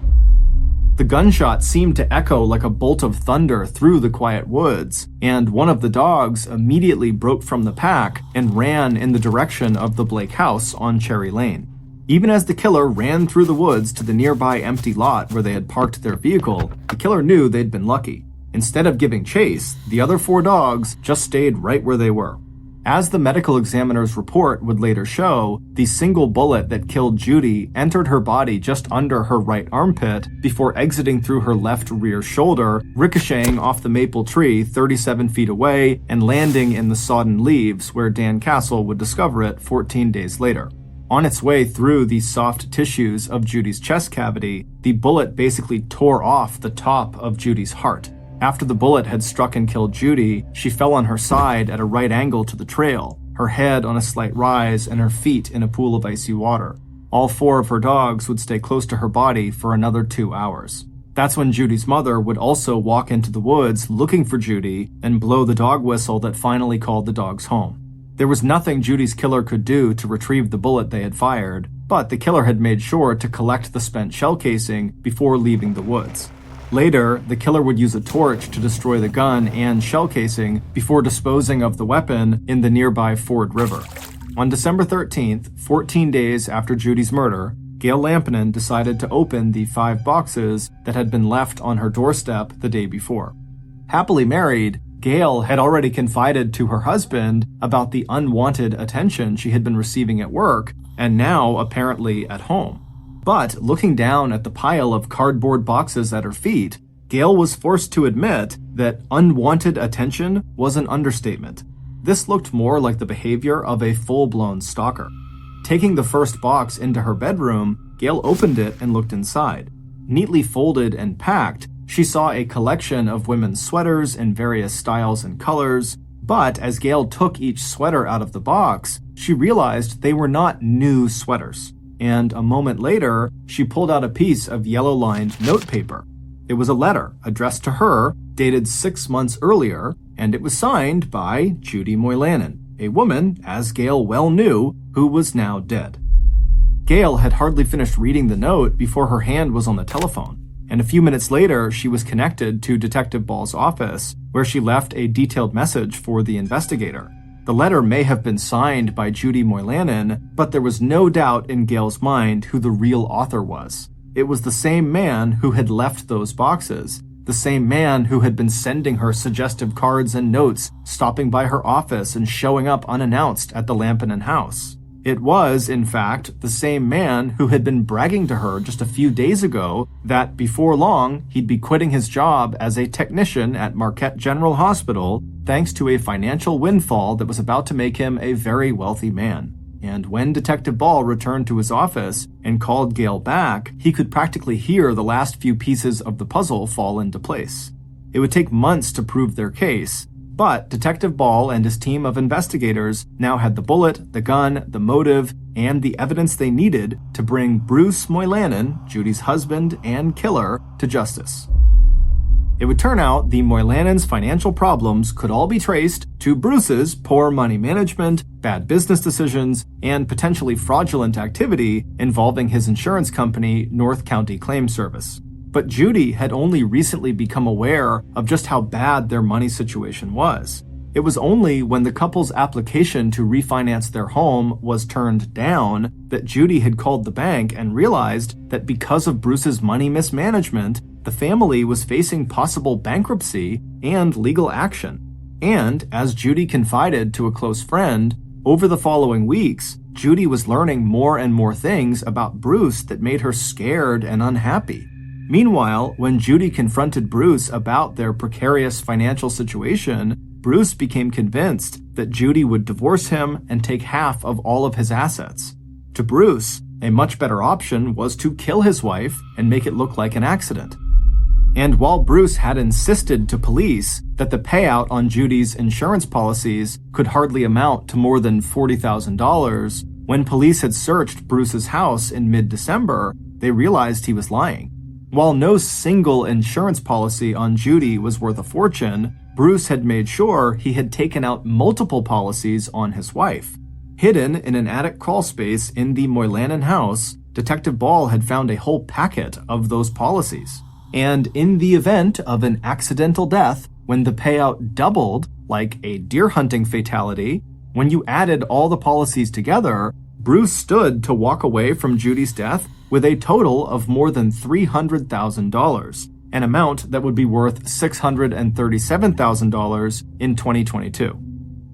[SPEAKER 1] The gunshot seemed to echo like a bolt of thunder through the quiet woods, and one of the dogs immediately broke from the pack and ran in the direction of the Blake house on Cherry Lane. Even as the killer ran through the woods to the nearby empty lot where they had parked their vehicle, the killer knew they'd been lucky. Instead of giving chase, the other 4 dogs just stayed right where they were. As the medical examiner's report would later show, the single bullet that killed Judy entered her body just under her right armpit before exiting through her left rear shoulder, ricocheting off the maple tree 37 feet away and landing in the sodden leaves where Dan Castle would discover it 14 days later. On its way through the soft tissues of Judy's chest cavity, the bullet basically tore off the top of Judy's heart. After the bullet had struck and killed Judy, she fell on her side at a right angle to the trail, her head on a slight rise and her feet in a pool of icy water. All 4 of her dogs would stay close to her body for another 2 hours. That's when Judy's mother would also walk into the woods looking for Judy and blow the dog whistle that finally called the dogs home. There was nothing Judy's killer could do to retrieve the bullet they had fired, but the killer had made sure to collect the spent shell casing before leaving the woods. Later, the killer would use a torch to destroy the gun and shell casing before disposing of the weapon in the nearby Ford River. On December 13th, 14 days after Judy's murder, Gail Lampinen decided to open the 5 boxes that had been left on her doorstep the day before. Happily married, Gail had already confided to her husband about the unwanted attention she had been receiving at work, and now apparently at home. But looking down at the pile of cardboard boxes at her feet, Gail was forced to admit that unwanted attention was an understatement. This looked more like the behavior of a full-blown stalker. Taking the first box into her bedroom, Gail opened it and looked inside. Neatly folded and packed, she saw a collection of women's sweaters in various styles and colors, but as Gail took each sweater out of the box, she realized they were not new sweaters. And a moment later, she pulled out a piece of yellow-lined notepaper. It was a letter addressed to her, dated 6 months earlier, and it was signed by Judy Moylannon, a woman, as Gail well knew, who was now dead. Gail had hardly finished reading the note before her hand was on the telephone, and a few minutes later, she was connected to Detective Ball's office, where she left a detailed message for the investigator. The letter may have been signed by Judy Moylannon, but there was no doubt in Gail's mind who the real author was. It was the same man who had left those boxes, the same man who had been sending her suggestive cards and notes, stopping by her office and showing up unannounced at the Lampinen house. It was, in fact, the same man who had been bragging to her just a few days ago that before long he'd be quitting his job as a technician at Marquette General Hospital thanks to a financial windfall that was about to make him a very wealthy man. And when Detective Ball returned to his office and called Gail back, he could practically hear the last few pieces of the puzzle fall into place. It would take months to prove their case, but Detective Ball and his team of investigators now had the bullet, the gun, the motive, and the evidence they needed to bring Bruce Moylannon, Judy's husband and killer, to justice. It would turn out the Moylannons' financial problems could all be traced to Bruce's poor money management, bad business decisions, and potentially fraudulent activity involving his insurance company, North County Claim Service. But Judy had only recently become aware of just how bad their money situation was. It was only when the couple's application to refinance their home was turned down that Judy had called the bank and realized that because of Bruce's money mismanagement, the family was facing possible bankruptcy and legal action. And, as Judy confided to a close friend, over the following weeks, Judy was learning more and more things about Bruce that made her scared and unhappy. Meanwhile, when Judy confronted Bruce about their precarious financial situation, Bruce became convinced that Judy would divorce him and take half of all of his assets. To Bruce, a much better option was to kill his wife and make it look like an accident. And while Bruce had insisted to police that the payout on Judy's insurance policies could hardly amount to more than $40,000, when police had searched Bruce's house in mid-December, they realized he was lying. While no single insurance policy on Judy was worth a fortune, Bruce had made sure he had taken out multiple policies on his wife. Hidden in an attic crawlspace in the Moylannon house, Detective Ball had found a whole packet of those policies. And in the event of an accidental death, when the payout doubled, like a deer hunting fatality, when you added all the policies together, Bruce stood to walk away from Judy's death with a total of more than $300,000, an amount that would be worth $637,000 in 2022.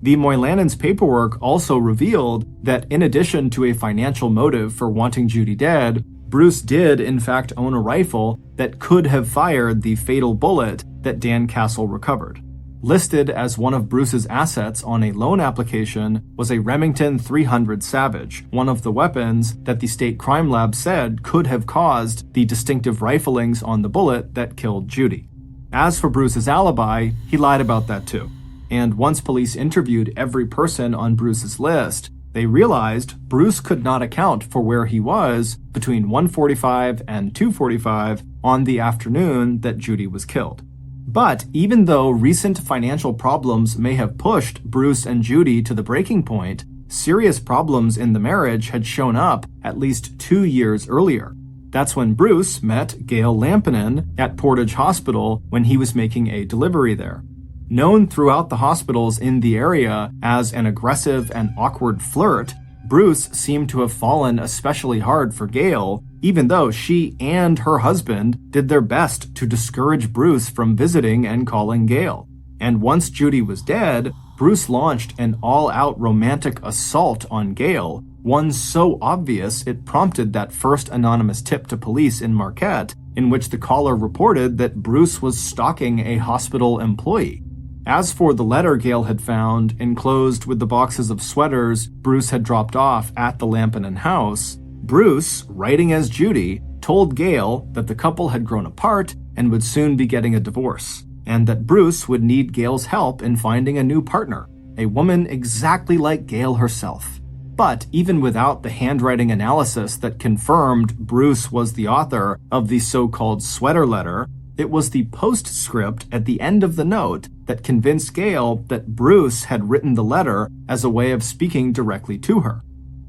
[SPEAKER 1] The Moylannons' paperwork also revealed that in addition to a financial motive for wanting Judy dead, Bruce did in fact own a rifle that could have fired the fatal bullet that Dan Castle recovered. Listed as one of Bruce's assets on a loan application was a Remington 300 Savage, one of the weapons that the state crime lab said could have caused the distinctive riflings on the bullet that killed Judy. As for Bruce's alibi, he lied about that too. And once police interviewed every person on Bruce's list, they realized Bruce could not account for where he was between 1:45 and 2:45 on the afternoon that Judy was killed. But even though recent financial problems may have pushed Bruce and Judy to the breaking point, serious problems in the marriage had shown up at least 2 years earlier. That's when Bruce met Gail Lampinen at Portage Hospital when he was making a delivery there. Known throughout the hospitals in the area as an aggressive and awkward flirt, Bruce seemed to have fallen especially hard for Gail, even though she and her husband did their best to discourage Bruce from visiting and calling Gail. And once Judy was dead, Bruce launched an all-out romantic assault on Gail, one so obvious it prompted that first anonymous tip to police in Marquette, in which the caller reported that Bruce was stalking a hospital employee. As for the letter Gail had found, enclosed with the boxes of sweaters Bruce had dropped off at the Lampinen house, Bruce, writing as Judy, told Gail that the couple had grown apart and would soon be getting a divorce, and that Bruce would need Gail's help in finding a new partner, a woman exactly like Gail herself. But even without the handwriting analysis that confirmed Bruce was the author of the so-called sweater letter, it was the postscript at the end of the note that convinced Gail that Bruce had written the letter as a way of speaking directly to her.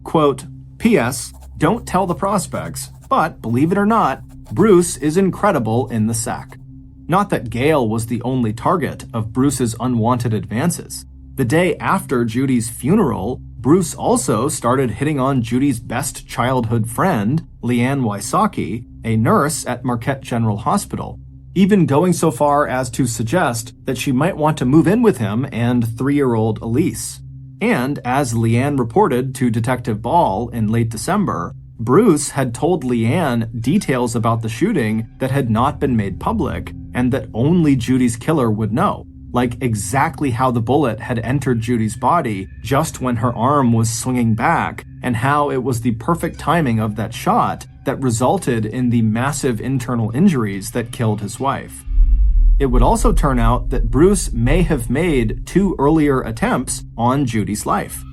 [SPEAKER 1] Quote, P.S. Don't tell the prospects, but believe it or not, Bruce is incredible in the sack. Not that Gail was the only target of Bruce's unwanted advances. The day after Judy's funeral, Bruce also started hitting on Judy's best childhood friend, Leanne Wysocki, a nurse at Marquette General Hospital, even going so far as to suggest that she might want to move in with him and 3-year-old Elise. And as Leanne reported to Detective Ball in late December, Bruce had told Leanne details about the shooting that had not been made public and that only Judy's killer would know, like exactly how the bullet had entered Judy's body just when her arm was swinging back, and how it was the perfect timing of that shot that resulted in the massive internal injuries that killed his wife. It would also turn out that Bruce may have made 2 earlier attempts on Judy's life.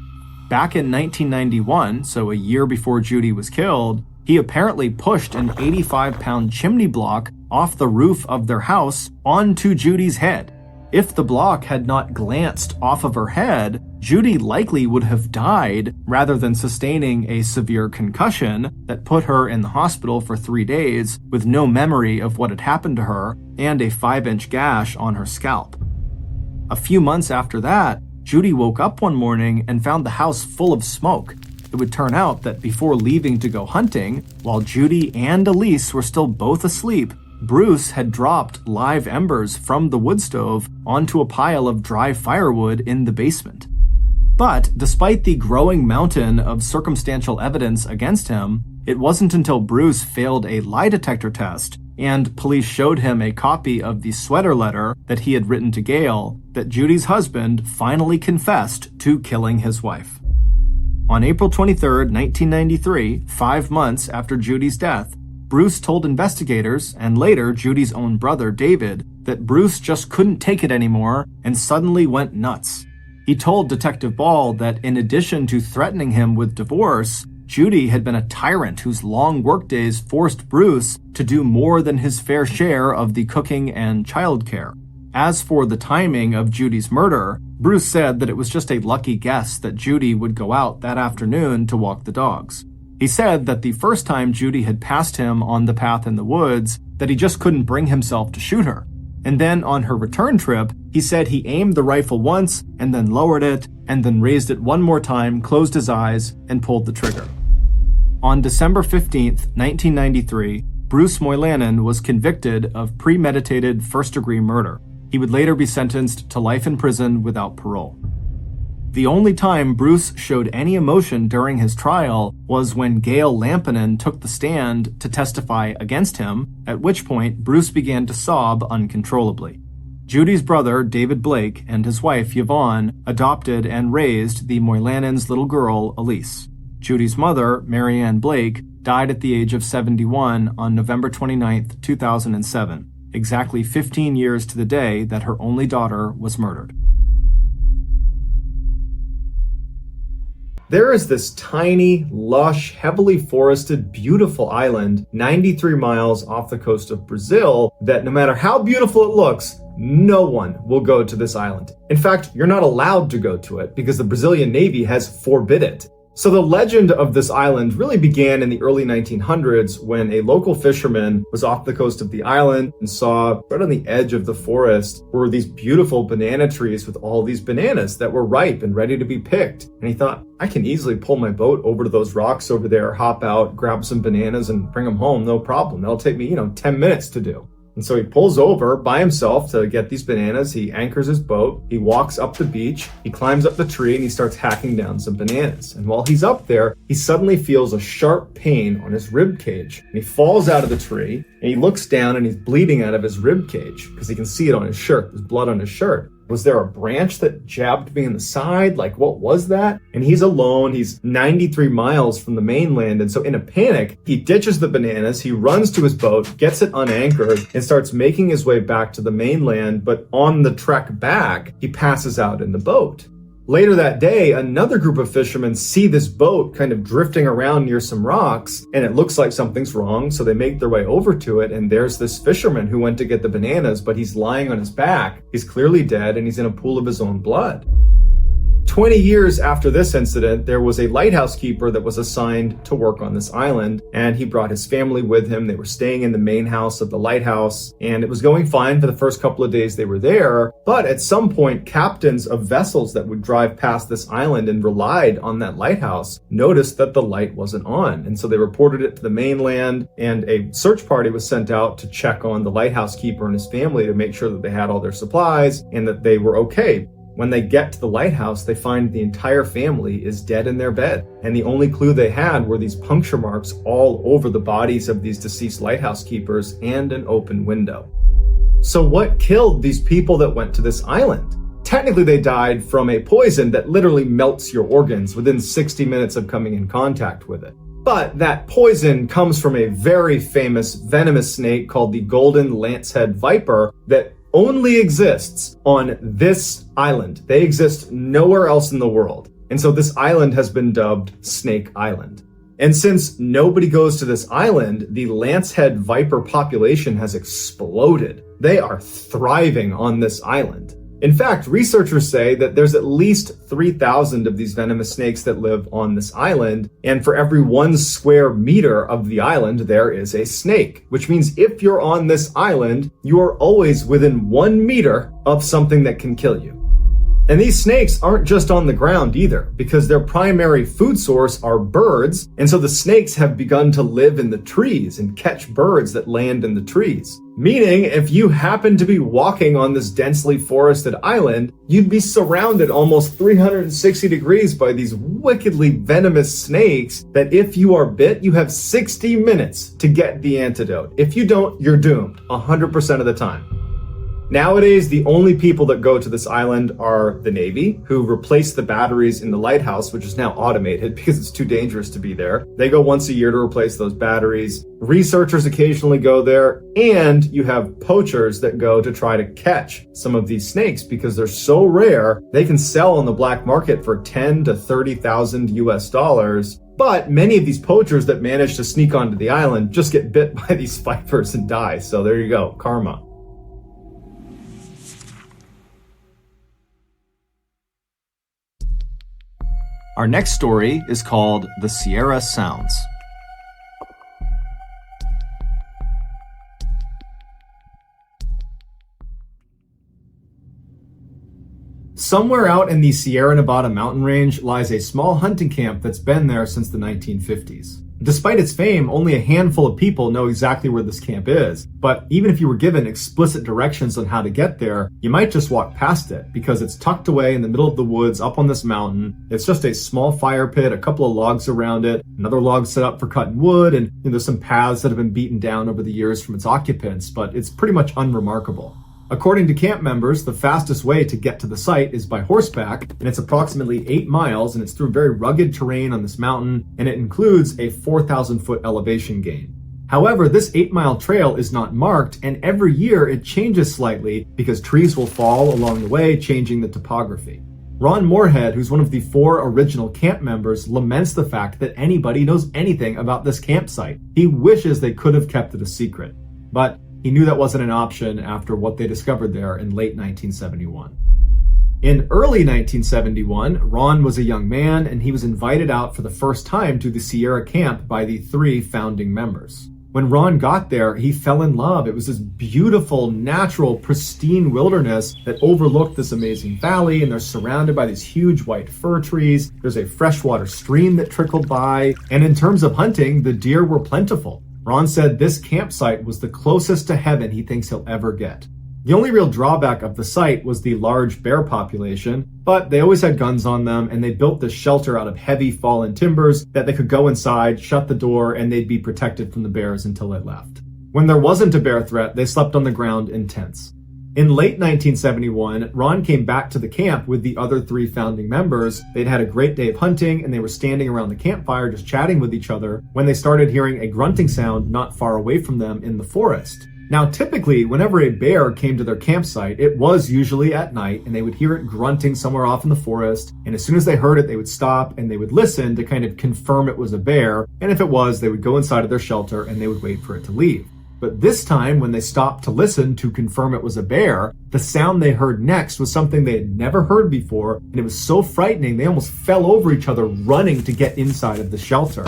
[SPEAKER 1] Back in 1991, so a year before Judy was killed, he apparently pushed an 85-pound chimney block off the roof of their house onto Judy's head. If the block had not glanced off of her head, Judy likely would have died rather than sustaining a severe concussion that put her in the hospital for 3 days with no memory of what had happened to her and a 5-inch gash on her scalp. A few months after that, Judy woke up one morning and found the house full of smoke. It would turn out that before leaving to go hunting, while Judy and Elise were still both asleep, Bruce had dropped live embers from the wood stove onto a pile of dry firewood in the basement. But despite the growing mountain of circumstantial evidence against him, it wasn't until Bruce failed a lie detector test and police showed him a copy of the sweater letter that he had written to Gail that Judy's husband finally confessed to killing his wife. On April 23, 1993, 5 months after Judy's death, Bruce told investigators, and later Judy's own brother David, that Bruce just couldn't take it anymore and suddenly went nuts. He told Detective Ball that in addition to threatening him with divorce, Judy had been a tyrant whose long workdays forced Bruce to do more than his fair share of the cooking and childcare. As for the timing of Judy's murder, Bruce said that it was just a lucky guess that Judy would go out that afternoon to walk the dogs. He said that the first time Judy had passed him on the path in the woods, that he just couldn't bring himself to shoot her. And then on her return trip, he said he aimed the rifle once and then lowered it and then raised it one more time, closed his eyes, and pulled the trigger. On December 15, 1993, Bruce Moylanen was convicted of premeditated first-degree murder. He would later be sentenced to life in prison without parole. The only time Bruce showed any emotion during his trial was when Gail Lampinen took the stand to testify against him, at which point Bruce began to sob uncontrollably. Judy's brother, David Blake, and his wife, Yvonne, adopted and raised the Moylanens' little girl, Elise. Judy's mother, Marianne Blake, died at the age of 71 on November 29, 2007, exactly 15 years to the day that her only daughter was murdered. There is this tiny, lush, heavily forested, beautiful island 93 miles off the coast of Brazil that no matter how beautiful it looks, no one will go to this island. In fact, you're not allowed to go to it because the Brazilian Navy has forbid it. So the legend of this island really began in the early 1900s when a local fisherman was off the coast of the island and saw right on the edge of the forest were these beautiful banana trees with all these bananas that were ripe and ready to be picked. And he thought, I can easily pull my boat over to those rocks over there, hop out, grab some bananas and bring them home, no problem. That'll take me, 10 minutes to do. And so he pulls over by himself to get these bananas. He anchors his boat. He walks up the beach. He climbs up the tree and he starts hacking down some bananas. And while he's up there, he suddenly feels a sharp pain on his rib cage. And he falls out of the tree and he looks down and he's bleeding out of his rib cage because he can see it on his shirt. There's blood on his shirt. Was there a branch that jabbed me in the side? Like, what was that? And he's alone. He's 93 miles from the mainland. And so in a panic, he ditches the bananas. He runs to his boat, gets it unanchored, and starts making his way back to the mainland. But on the trek back, he passes out in the boat. Later that day, another group of fishermen see this boat kind of drifting around near some rocks, and it looks like something's wrong, so they make their way over to it, and there's this fisherman who went to get the bananas, but he's lying on his back. He's clearly dead, and he's in a pool of his own blood. 20 years after this incident, there was a lighthouse keeper that was assigned to work on this island, and he brought his family with him. They were staying in the main house of the lighthouse, and it was going fine for the first couple of days they were there. But at some point, captains of vessels that would drive past this island and relied on that lighthouse noticed that the light wasn't on. And so they reported it to the mainland, and a search party was sent out to check on the lighthouse keeper and his family to make sure that they had all their supplies and that they were okay. When they get to the lighthouse, they find the entire family is dead in their bed. And the only clue they had were these puncture marks all over the bodies of these deceased lighthouse keepers and an open window. So what killed these people that went to this island? Technically, they died from a poison that literally melts your organs within 60 minutes of coming in contact with it. But that poison comes from a very famous venomous snake called the golden lancehead viper that only exists on this island. They exist nowhere else in the world. And so this island has been dubbed Snake Island. And since nobody goes to this island, the lancehead viper population has exploded. They are thriving on this island. In fact, researchers say that there's at least 3,000 of these venomous snakes that live on this island, and for every 1 square meter of the island, there is a snake, which means if you're on this island, you are always within 1 meter of something that can kill you. And these snakes aren't just on the ground either, because their primary food source are birds, and so the snakes have begun to live in the trees and catch birds that land in the trees. Meaning, if you happen to be walking on this densely forested island, you'd be surrounded almost 360 degrees by these wickedly venomous snakes that if you are bit, you have 60 minutes to get the antidote. If you don't, you're doomed 100% of the time. Nowadays, the only people that go to this island are the Navy, who replace the batteries in the lighthouse, which is now automated because it's too dangerous to be there. They go once a year to replace those batteries. Researchers occasionally go there, and you have poachers that go to try to catch some of these snakes because they're so rare, they can sell on the black market for 10 to 30,000 US dollars. But many of these poachers that manage to sneak onto the island just get bit by these vipers and die. So there you go, karma.
[SPEAKER 2] Our next story is called The Sierra Sounds.
[SPEAKER 1] Somewhere out in the Sierra Nevada mountain range lies a small hunting camp that's been there since the 1950s. Despite its fame, only a handful of people know exactly where this camp is. But even if you were given explicit directions on how to get there, you might just walk past it because it's tucked away in the middle of the woods up on this mountain. It's just a small fire pit, a couple of logs around it, another log set up for cutting wood, and there's some paths that have been beaten down over the years from its occupants, but it's pretty much unremarkable. According to camp members, the fastest way to get to the site is by horseback, and it's approximately 8 miles, and it's through very rugged terrain on this mountain, and it includes a 4,000-foot elevation gain. However, this 8-mile trail is not marked, and every year it changes slightly because trees will fall along the way, changing the topography. Ron Moorhead, who's one of the 4 original camp members, laments the fact that anybody knows anything about this campsite. He wishes they could have kept it a secret. But he knew that wasn't an option after what they discovered there in late 1971. In early 1971, Ron was a young man, and he was invited out for the first time to the Sierra camp by the 3 founding members. When Ron got there, he fell in love. It was this beautiful, natural, pristine wilderness that overlooked this amazing valley, and they're surrounded by these huge white fir trees. There's a freshwater stream that trickled by, and in terms of hunting, the deer were plentiful. Ron said this campsite was the closest to heaven he thinks he'll ever get. The only real drawback of the site was the large bear population, but they always had guns on them, and they built this shelter out of heavy fallen timbers that they could go inside, shut the door, and they'd be protected from the bears until they left. When there wasn't a bear threat, they slept on the ground in tents. In late 1971, Ron came back to the camp with the other 3 founding members. They'd had a great day of hunting, and they were standing around the campfire just chatting with each other when they started hearing a grunting sound not far away from them in the forest. Now, typically, whenever a bear came to their campsite, it was usually at night, and they would hear it grunting somewhere off in the forest, and as soon as they heard it, they would stop and they would listen to kind of confirm it was a bear, and if it was, they would go inside of their shelter and they would wait for it to leave. But this time, when they stopped to listen to confirm it was a bear, the sound they heard next was something they had never heard before, and it was so frightening they almost fell over each other running to get inside of the shelter.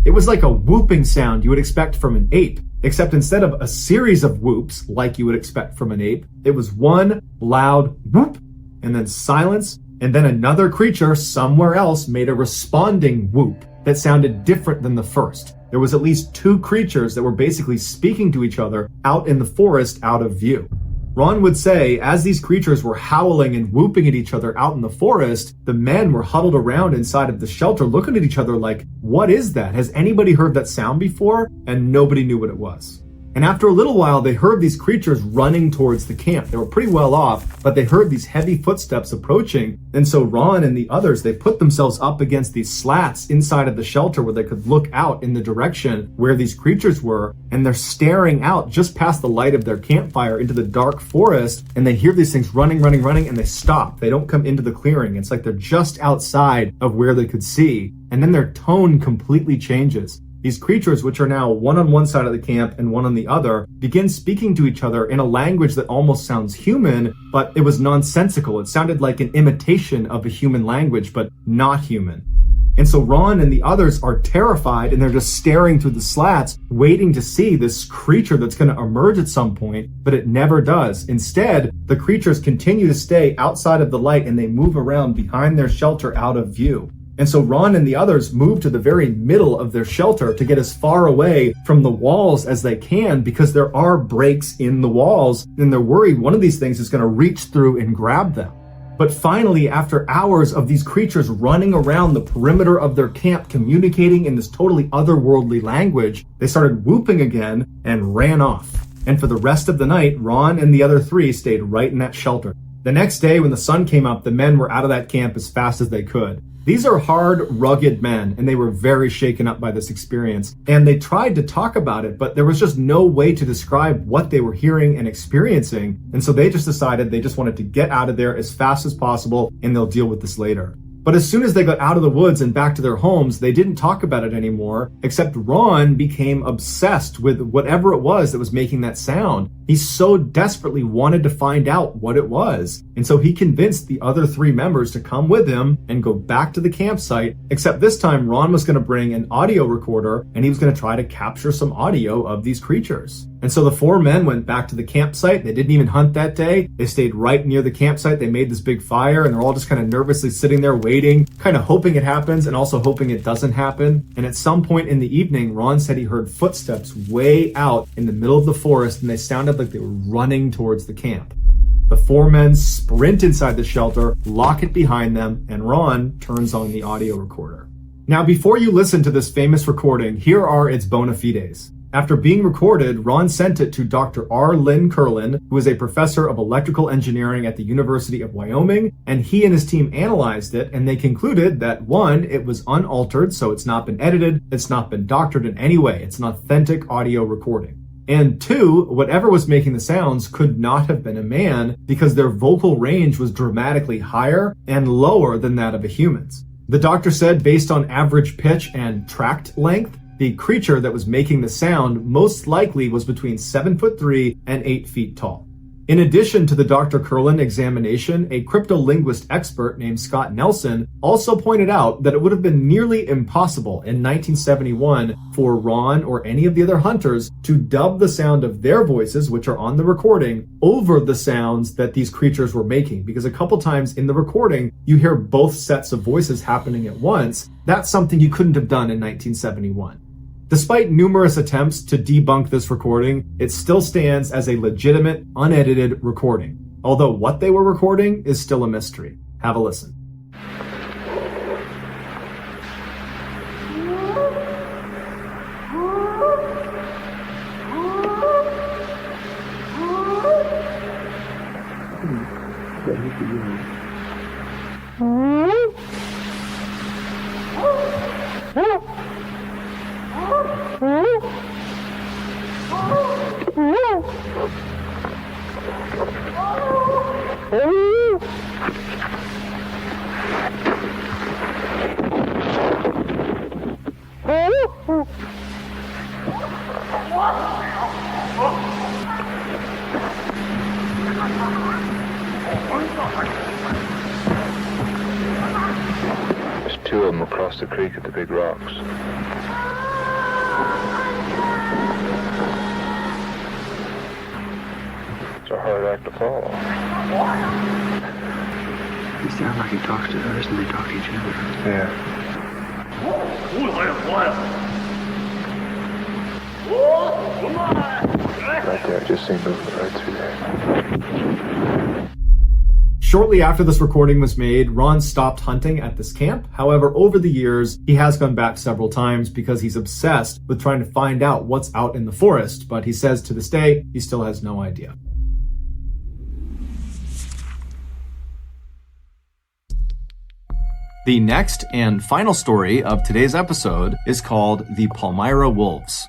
[SPEAKER 1] It was like a whooping sound you would expect from an ape, except instead of a series of whoops like you would expect from an ape, it was one loud whoop, and then silence, and then another creature somewhere else made a responding whoop that sounded different than the first. There was at least 2 creatures that were basically speaking to each other out in the forest out of view. Ron would say, as these creatures were howling and whooping at each other out in the forest, the men were huddled around inside of the shelter looking at each other like, what is that? Has anybody heard that sound before? And nobody knew what it was. And after a little while, they heard these creatures running towards the camp. They were pretty well off, but they heard these heavy footsteps approaching. And so Ron and the others, they put themselves up against these slats inside of the shelter where they could look out in the direction where these creatures were. And they're staring out just past the light of their campfire into the dark forest. And they hear these things running, and they stop. They don't come into the clearing. It's like they're just outside of where they could see. And then their tone completely changes. These creatures, which are now one on one side of the camp and one on the other, begin speaking to each other in a language that almost sounds human, but it was nonsensical. It sounded like an imitation of a human language, but not human. And so Ron and the others are terrified, and they're just staring through the slats, waiting to see this creature that's going to emerge at some point, but it never does. Instead, the creatures continue to stay outside of the light, and they move around behind their shelter out of view. And so Ron and the others move to the very middle of their shelter to get as far away from the walls as they can, because there are breaks in the walls, and they're worried one of these things is going to reach through and grab them. But finally, after hours of these creatures running around the perimeter of their camp, communicating in this totally otherworldly language, they started whooping again and ran off. And for the rest of the night, Ron and the other 3 stayed right in that shelter. The next day, when the sun came up, the men were out of that camp as fast as they could. These are hard, rugged men, and they were very shaken up by this experience. And they tried to talk about it, but there was just no way to describe what they were hearing and experiencing. And so they just decided they just wanted to get out of there as fast as possible, and they'll deal with this later. But as soon as they got out of the woods and back to their homes, they didn't talk about it anymore, except Ron became obsessed with whatever it was that was making that sound. He so desperately wanted to find out what it was. And so he convinced the other 3 members to come with him and go back to the campsite, except this time Ron was going to bring an audio recorder, and he was going to try to capture some audio of these creatures. And so the 4 men went back to the campsite. They didn't even hunt that day. They stayed right near the campsite. They made this big fire, and they're all just kind of nervously sitting there waiting, kind of hoping it happens and also hoping it doesn't happen. And at some point in the evening, Ron said he heard footsteps way out in the middle of the forest, and they sounded like they were running towards the camp. The 4 men sprint inside the shelter, lock it behind them, and Ron turns on the audio recorder. Now, before you listen to this famous recording, here are its bona fides. After being recorded, Ron sent it to Dr. R. Lynn Curlin, who is a professor of electrical engineering at the University of Wyoming, and he and his team analyzed it, and they concluded that 1, it was unaltered, so it's not been edited, it's not been doctored in any way, it's an authentic audio recording. And 2, whatever was making the sounds could not have been a man, because their vocal range was dramatically higher and lower than that of a human's. The doctor said, based on average pitch and tract length, the creature that was making the sound most likely was between 7'3" and 8 feet tall. In addition to the Dr. Curlin examination, a cryptolinguist expert named Scott Nelson also pointed out that it would have been nearly impossible in 1971 for Ron or any of the other hunters to dub the sound of their voices, which are on the recording, over the sounds that these creatures were making. Because a couple times in the recording, you hear both sets of voices happening at once. That's something you couldn't have done in 1971. Despite numerous attempts to debunk this recording, it still stands as a legitimate, unedited recording. Although what they were recording is still a mystery. Have a listen.
[SPEAKER 3] There's two of them across the creek at the big rocks. It's a hard act to follow.
[SPEAKER 4] He sounds like he talks to others and they talk to each other.
[SPEAKER 3] Yeah. Right there, just seen movement right through there.
[SPEAKER 1] Shortly after this recording was made, Ron stopped hunting at this camp. However, over the years, he has gone back several times because he's obsessed with trying to find out what's out in the forest. But he says to this day, he still has no idea.
[SPEAKER 2] The next and final story of today's episode is called the Palmyra Wolves.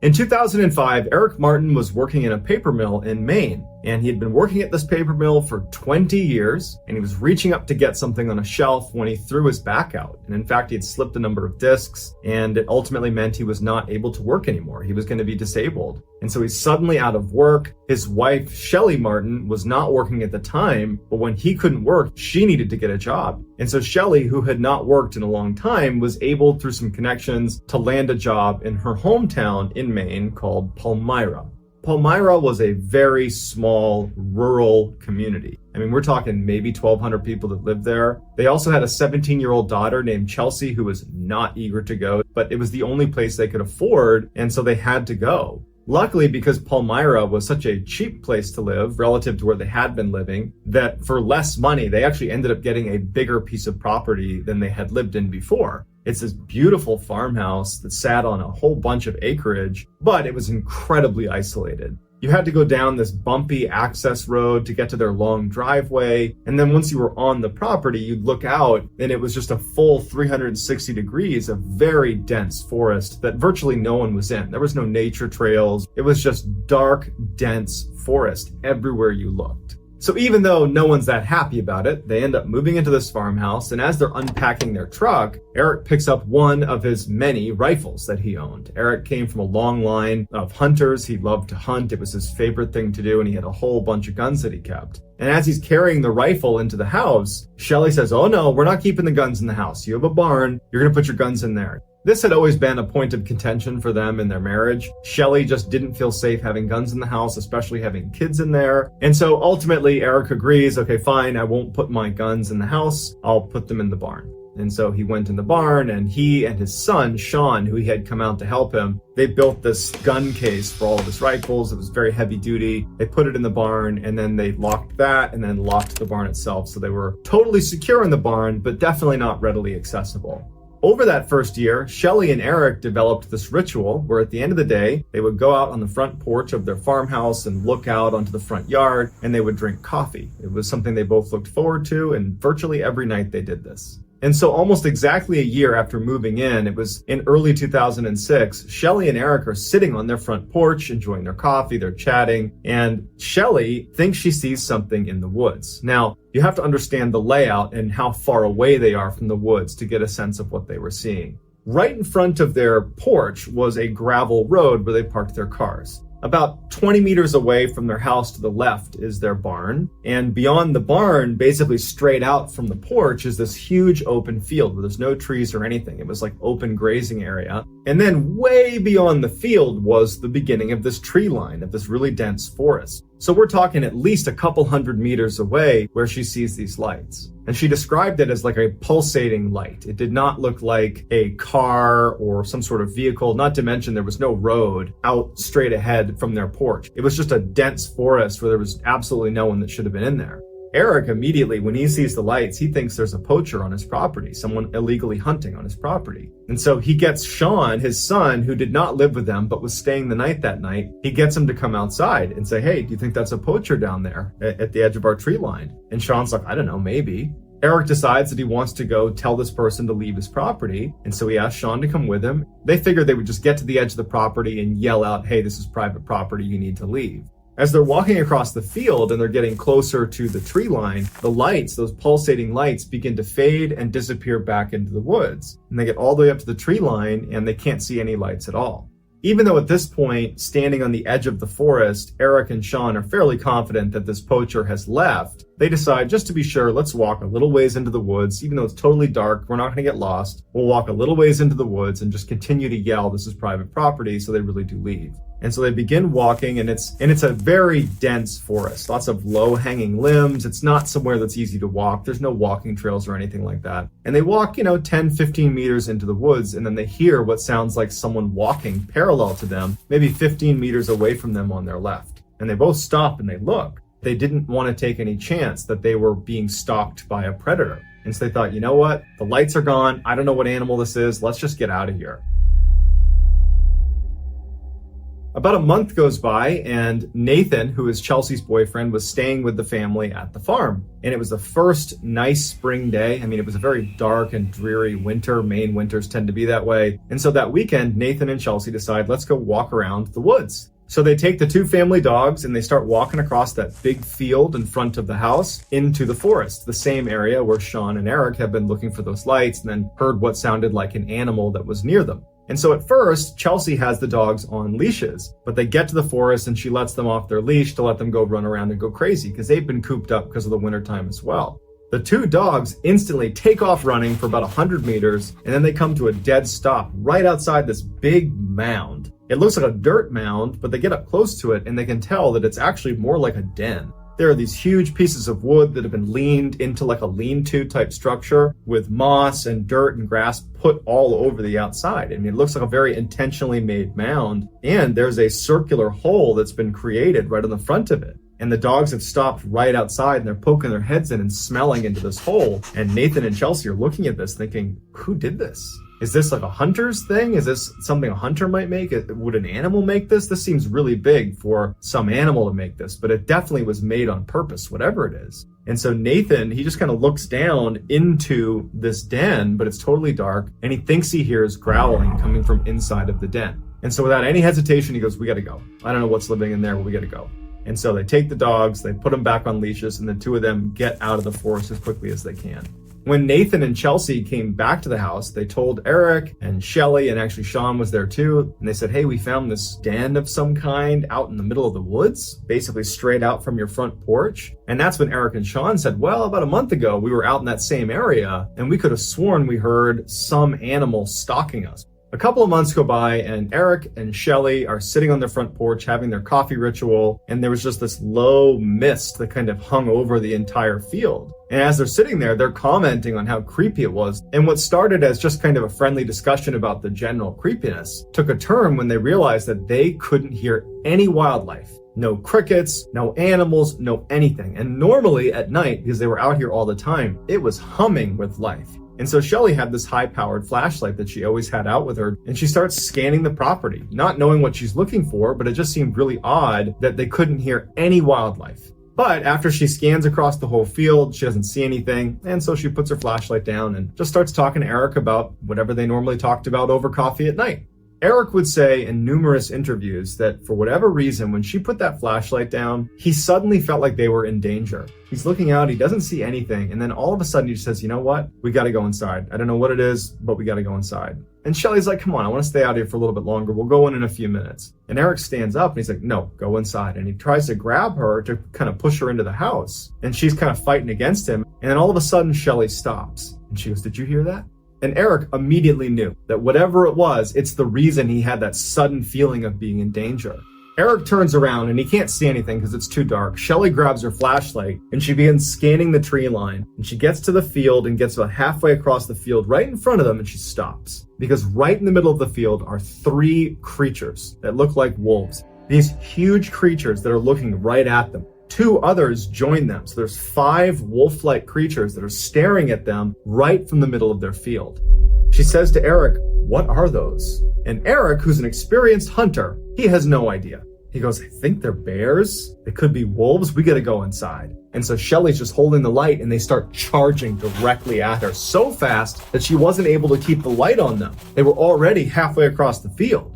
[SPEAKER 1] In 2005, Eric Martin was working in a paper mill in Maine, and he had been working at this paper mill for 20 years, and he was reaching up to get something on a shelf when he threw his back out. And in fact, he had slipped a number of discs, and it ultimately meant he was not able to work anymore. He was going to be disabled. And so he's suddenly out of work. His wife, Shelly Martin, was not working at the time, but when he couldn't work, she needed to get a job. And so Shelly, who had not worked in a long time, was able, through some connections, to land a job in her hometown in Maine called Palmyra. Palmyra was a very small, rural community. I mean, we're talking maybe 1,200 people that lived there. They also had a 17-year-old daughter named Chelsea who was not eager to go, but it was the only place they could afford, and so they had to go. Luckily, because Palmyra was such a cheap place to live relative to where they had been living, that for less money, they actually ended up getting a bigger piece of property than they had lived in before. It's this beautiful farmhouse that sat on a whole bunch of acreage, but it was incredibly isolated. You had to go down this bumpy access road to get to their long driveway. And then once you were on the property, you'd look out and it was just a full 360 degrees of very dense forest that virtually no one was in. There was no nature trails. It was just dark, dense forest everywhere you looked. So even though no one's that happy about it, they end up moving into this farmhouse, and as they're unpacking their truck, Eric picks up one of his many rifles that he owned. Eric came from a long line of hunters. He loved to hunt. It was his favorite thing to do, and he had a whole bunch of guns that he kept. And as he's carrying the rifle into the house, Shelly says, "Oh no, we're not keeping the guns in the house. You have a barn. You're going to put your guns in there." This had always been a point of contention for them in their marriage. Shelly just didn't feel safe having guns in the house, especially having kids in there. And so ultimately Eric agrees, okay, fine, I won't put my guns in the house. I'll put them in the barn. And so he went in the barn, and he and his son, Sean, who he had come out to help him, they built this gun case for all of his rifles. It was very heavy duty. They put it in the barn, and then they locked that and then locked the barn itself. So they were totally secure in the barn, but definitely not readily accessible. Over that first year, Shelly and Eric developed this ritual where at the end of the day, they would go out on the front porch of their farmhouse and look out onto the front yard, and they would drink coffee. It was something they both looked forward to, and virtually every night they did this. And so almost exactly a year after moving in, it was in early 2006, Shelly and Eric are sitting on their front porch, enjoying their coffee, they're chatting, and Shelly thinks she sees something in the woods. Now, you have to understand the layout and how far away they are from the woods to get a sense of what they were seeing. Right in front of their porch was a gravel road where they parked their cars. About 20 meters away from their house to the left is their barn. And beyond the barn, basically straight out from the porch, is this huge open field where there's no trees or anything. It was like open grazing area. And then way beyond the field was the beginning of this tree line, of this really dense forest. So we're talking at least a couple hundred meters away where she sees these lights. And she described it as like a pulsating light. It did not look like a car or some sort of vehicle, not to mention there was no road out straight ahead from their porch. It was just a dense forest where there was absolutely no one that should have been in there. Eric immediately, when he sees the lights, he thinks there's a poacher on his property, someone illegally hunting on his property. And so he gets Sean, his son, who did not live with them but was staying the night that night, he gets him to come outside and say, hey, do you think that's a poacher down there at the edge of our tree line? And Sean's like, I don't know, maybe. Eric decides that he wants to go tell this person to leave his property, and so he asks Sean to come with him. They figured they would just get to the edge of the property and yell out, hey, this is private property, you need to leave. As they're walking across the field and they're getting closer to the tree line, the lights, those pulsating lights, begin to fade and disappear back into the woods. And they get all the way up to the tree line and they can't see any lights at all. Even though at this point, standing on the edge of the forest, Eric and Sean are fairly confident that this poacher has left, they decide, just to be sure, let's walk a little ways into the woods. Even though it's totally dark, we're not going to get lost. We'll walk a little ways into the woods and just continue to yell, this is private property, so they really do leave. And so they begin walking, and it's a very dense forest, lots of low-hanging limbs. It's not somewhere that's easy to walk. There's no walking trails or anything like that. And they walk, 10, 15 meters into the woods, and then they hear what sounds like someone walking parallel to them, maybe 15 meters away from them on their left. And they both stop and they look. They didn't want to take any chance that they were being stalked by a predator. And so they thought, you know what? The lights are gone. I don't know what animal this is. Let's just get out of here. About a month goes by, and Nathan, who is Chelsea's boyfriend, was staying with the family at the farm. And it was the first nice spring day. I mean, it was a very dark and dreary winter. Maine winters tend to be that way. And so that weekend, Nathan and Chelsea decide, let's go walk around the woods. So they take the two family dogs and they start walking across that big field in front of the house into the forest, the same area where Sean and Eric have been looking for those lights and then heard what sounded like an animal that was near them. And so at first, Chelsea has the dogs on leashes, but they get to the forest and she lets them off their leash to let them go run around and go crazy because they've been cooped up because of the wintertime as well. The two dogs instantly take off running for about 100 meters, and then they come to a dead stop right outside this big mound. It looks like a dirt mound, but they get up close to it and they can tell that it's actually more like a den. There are these huge pieces of wood that have been leaned into like a lean-to type structure with moss and dirt and grass put all over the outside. I mean, it looks like a very intentionally made mound, and there's a circular hole that's been created right on the front of it. And the dogs have stopped right outside and they're poking their heads in and smelling into this hole. And Nathan and Chelsea are looking at this thinking, who did this? Is this like a hunter's thing? Is this something a hunter might make? Would an animal make this? This seems really big for some animal to make this, but it definitely was made on purpose, whatever it is. And so Nathan, he just kind of looks down into this den, but it's totally dark, and he thinks he hears growling coming from inside of the den. And so without any hesitation, he goes, we gotta go. I don't know what's living in there, but we gotta go. And so they take the dogs, they put them back on leashes, and the two of them get out of the forest as quickly as they can. When Nathan and Chelsea came back to the house, they told Eric and Shelly, and actually Sean was there too, and they said, hey, we found this den of some kind out in the middle of the woods, basically straight out from your front porch. And that's when Eric and Sean said, well, about a month ago, we were out in that same area, and we could have sworn we heard some animal stalking us. A couple of months go by, and Eric and Shelly are sitting on their front porch having their coffee ritual, and there was just this low mist that kind of hung over the entire field. And as they're sitting there, they're commenting on how creepy it was. And what started as just kind of a friendly discussion about the general creepiness took a turn when they realized that they couldn't hear any wildlife. No crickets, no animals, no anything. And normally at night, because they were out here all the time, it was humming with life. And so Shelly had this high-powered flashlight that she always had out with her, and she starts scanning the property, not knowing what she's looking for, but it just seemed really odd that they couldn't hear any wildlife. But after she scans across the whole field, she doesn't see anything, and so she puts her flashlight down and just starts talking to Eric about whatever they normally talked about over coffee at night. Eric would say in numerous interviews that for whatever reason, when she put that flashlight down, he suddenly felt like they were in danger. He's looking out, he doesn't see anything, and then all of a sudden he just says, you know what? We gotta go inside. I don't know what it is, but we gotta go inside. And Shelly's like, come on, I wanna stay out here for a little bit longer. We'll go in a few minutes. And Eric stands up and he's like, no, go inside. And he tries to grab her to kind of push her into the house. And she's kind of fighting against him. And then all of a sudden, Shelly stops. And she goes, did you hear that? And Eric immediately knew that whatever it was, it's the reason he had that sudden feeling of being in danger. Eric turns around and he can't see anything because it's too dark. Shelly grabs her flashlight and she begins scanning the tree line. And she gets to the field and gets about halfway across the field right in front of them, and she stops. Because right in the middle of the field are three creatures that look like wolves. These huge creatures that are looking right at them. 2 others join them. So there's 5 wolf-like creatures that are staring at them right from the middle of their field. She says to Eric, "What are those?" And Eric, who's an experienced hunter, he has no idea. He goes, "I think they're bears. They could be wolves. We gotta go inside." And so Shelly's just holding the light and they start charging directly at her so fast that she wasn't able to keep the light on them. They were already halfway across the field.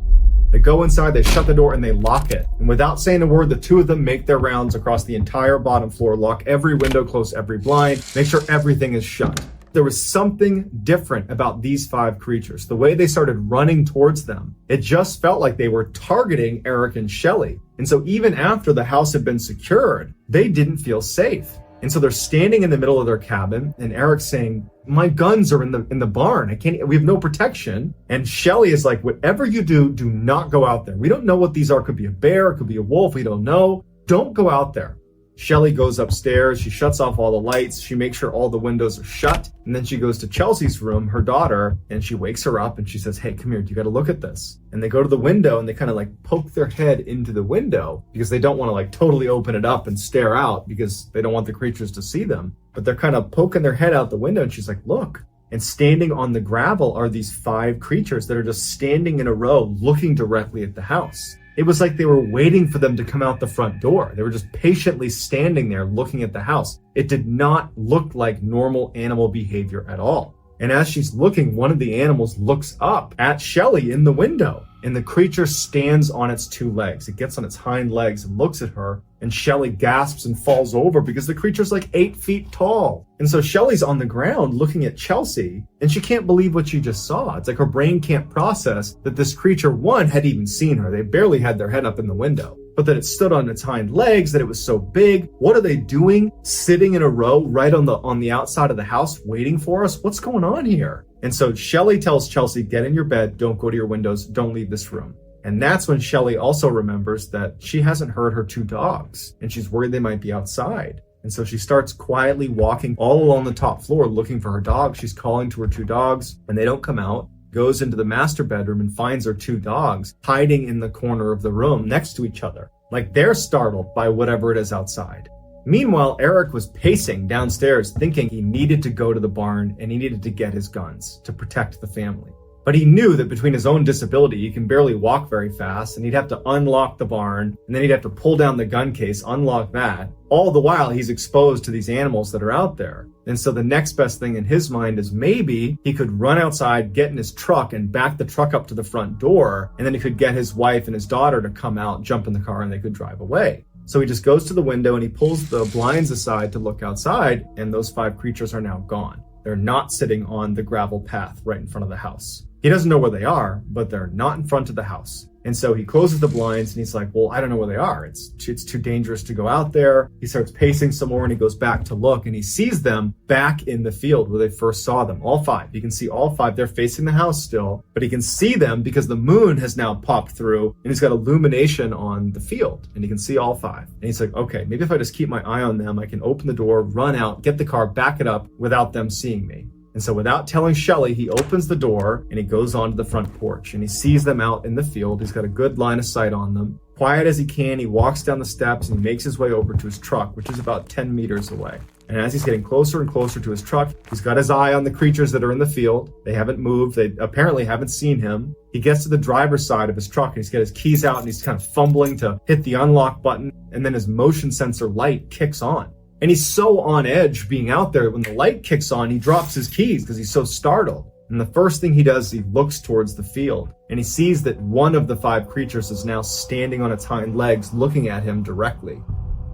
[SPEAKER 1] They go inside, they shut the door, and they lock it. And without saying a word, the 2 of them make their rounds across the entire bottom floor, lock every window, close every blind, make sure everything is shut. There was something different about these 5 creatures. The way they started running towards them, it just felt like they were targeting Eric and Shelly. And so even after the house had been secured, they didn't feel safe. And so they're standing in the middle of their cabin, and Eric's saying, "My guns are in the barn. We have no protection." And Shelly is like, "Whatever you do, do not go out there. We don't know what these are. Could be a bear, it could be a wolf. We don't know. Don't go out there." Shelly goes upstairs, she shuts off all the lights, she makes sure all the windows are shut, and then she goes to Chelsea's room, her daughter, and she wakes her up and she says, "Hey, come here, you gotta look at this." And they go to the window and they kind of like poke their head into the window because they don't want to like totally open it up and stare out because they don't want the creatures to see them. But they're kind of poking their head out the window and she's like, "Look." And standing on the gravel are these 5 creatures that are just standing in a row looking directly at the house. It was like they were waiting for them to come out the front door. They were just patiently standing there looking at the house. It did not look like normal animal behavior at all. And as she's looking, one of the animals looks up at Shelly in the window, and the creature stands on its 2 legs. It gets on its hind legs and looks at her, and Shelly gasps and falls over because the creature's like 8 feet tall. And so Shelly's on the ground looking at Chelsea, and she can't believe what she just saw. It's like her brain can't process that this creature, 1, had even seen her. They barely had their head up in the window. But that it stood on its hind legs, that it was so big. What are they doing? Sitting in a row right on the outside of the house waiting for us? What's going on here? And so Shelly tells Chelsea, "Get in your bed, don't go to your windows, don't leave this room." And that's when Shelly also remembers that she hasn't heard her 2 dogs, and she's worried they might be outside. And so she starts quietly walking all along the top floor looking for her dogs. She's calling to her 2 dogs, and they don't come out. Goes into the master bedroom and finds her 2 dogs hiding in the corner of the room next to each other, like they're startled by whatever it is outside. Meanwhile, Eric was pacing downstairs thinking he needed to go to the barn and he needed to get his guns to protect the family. But he knew that between his own disability, he can barely walk very fast, and he'd have to unlock the barn, and then he'd have to pull down the gun case, unlock that. All the while, he's exposed to these animals that are out there. And so the next best thing in his mind is maybe he could run outside, get in his truck, and back the truck up to the front door, and then he could get his wife and his daughter to come out, jump in the car, and they could drive away. So he just goes to the window and he pulls the blinds aside to look outside, and those 5 creatures are now gone. They're not sitting on the gravel path right in front of the house. He doesn't know where they are, but they're not in front of the house. And so he closes the blinds and he's like, "Well, I don't know where they are. It's too dangerous to go out there." He starts pacing some more and he goes back to look, and he sees them back in the field where they first saw them. All 5. You can see all 5. They're facing the house still, but he can see them because the moon has now popped through and he's got illumination on the field, and he can see all 5. And he's like, "Okay, maybe if I just keep my eye on them, I can open the door, run out, get the car, back it up without them seeing me." And so without telling Shelly, he opens the door and he goes onto the front porch and he sees them out in the field. He's got a good line of sight on them. Quiet as he can, he walks down the steps and he makes his way over to his truck, which is about 10 meters away. And as he's getting closer and closer to his truck, he's got his eye on the creatures that are in the field. They haven't moved. They apparently haven't seen him. He gets to the driver's side of his truck and he's got his keys out and he's kind of fumbling to hit the unlock button. And then his motion sensor light kicks on. And he's so on edge being out there, when the light kicks on, he drops his keys because he's so startled. And the first thing he does, he looks towards the field and he sees that one of the 5 creatures is now standing on its hind legs looking at him directly.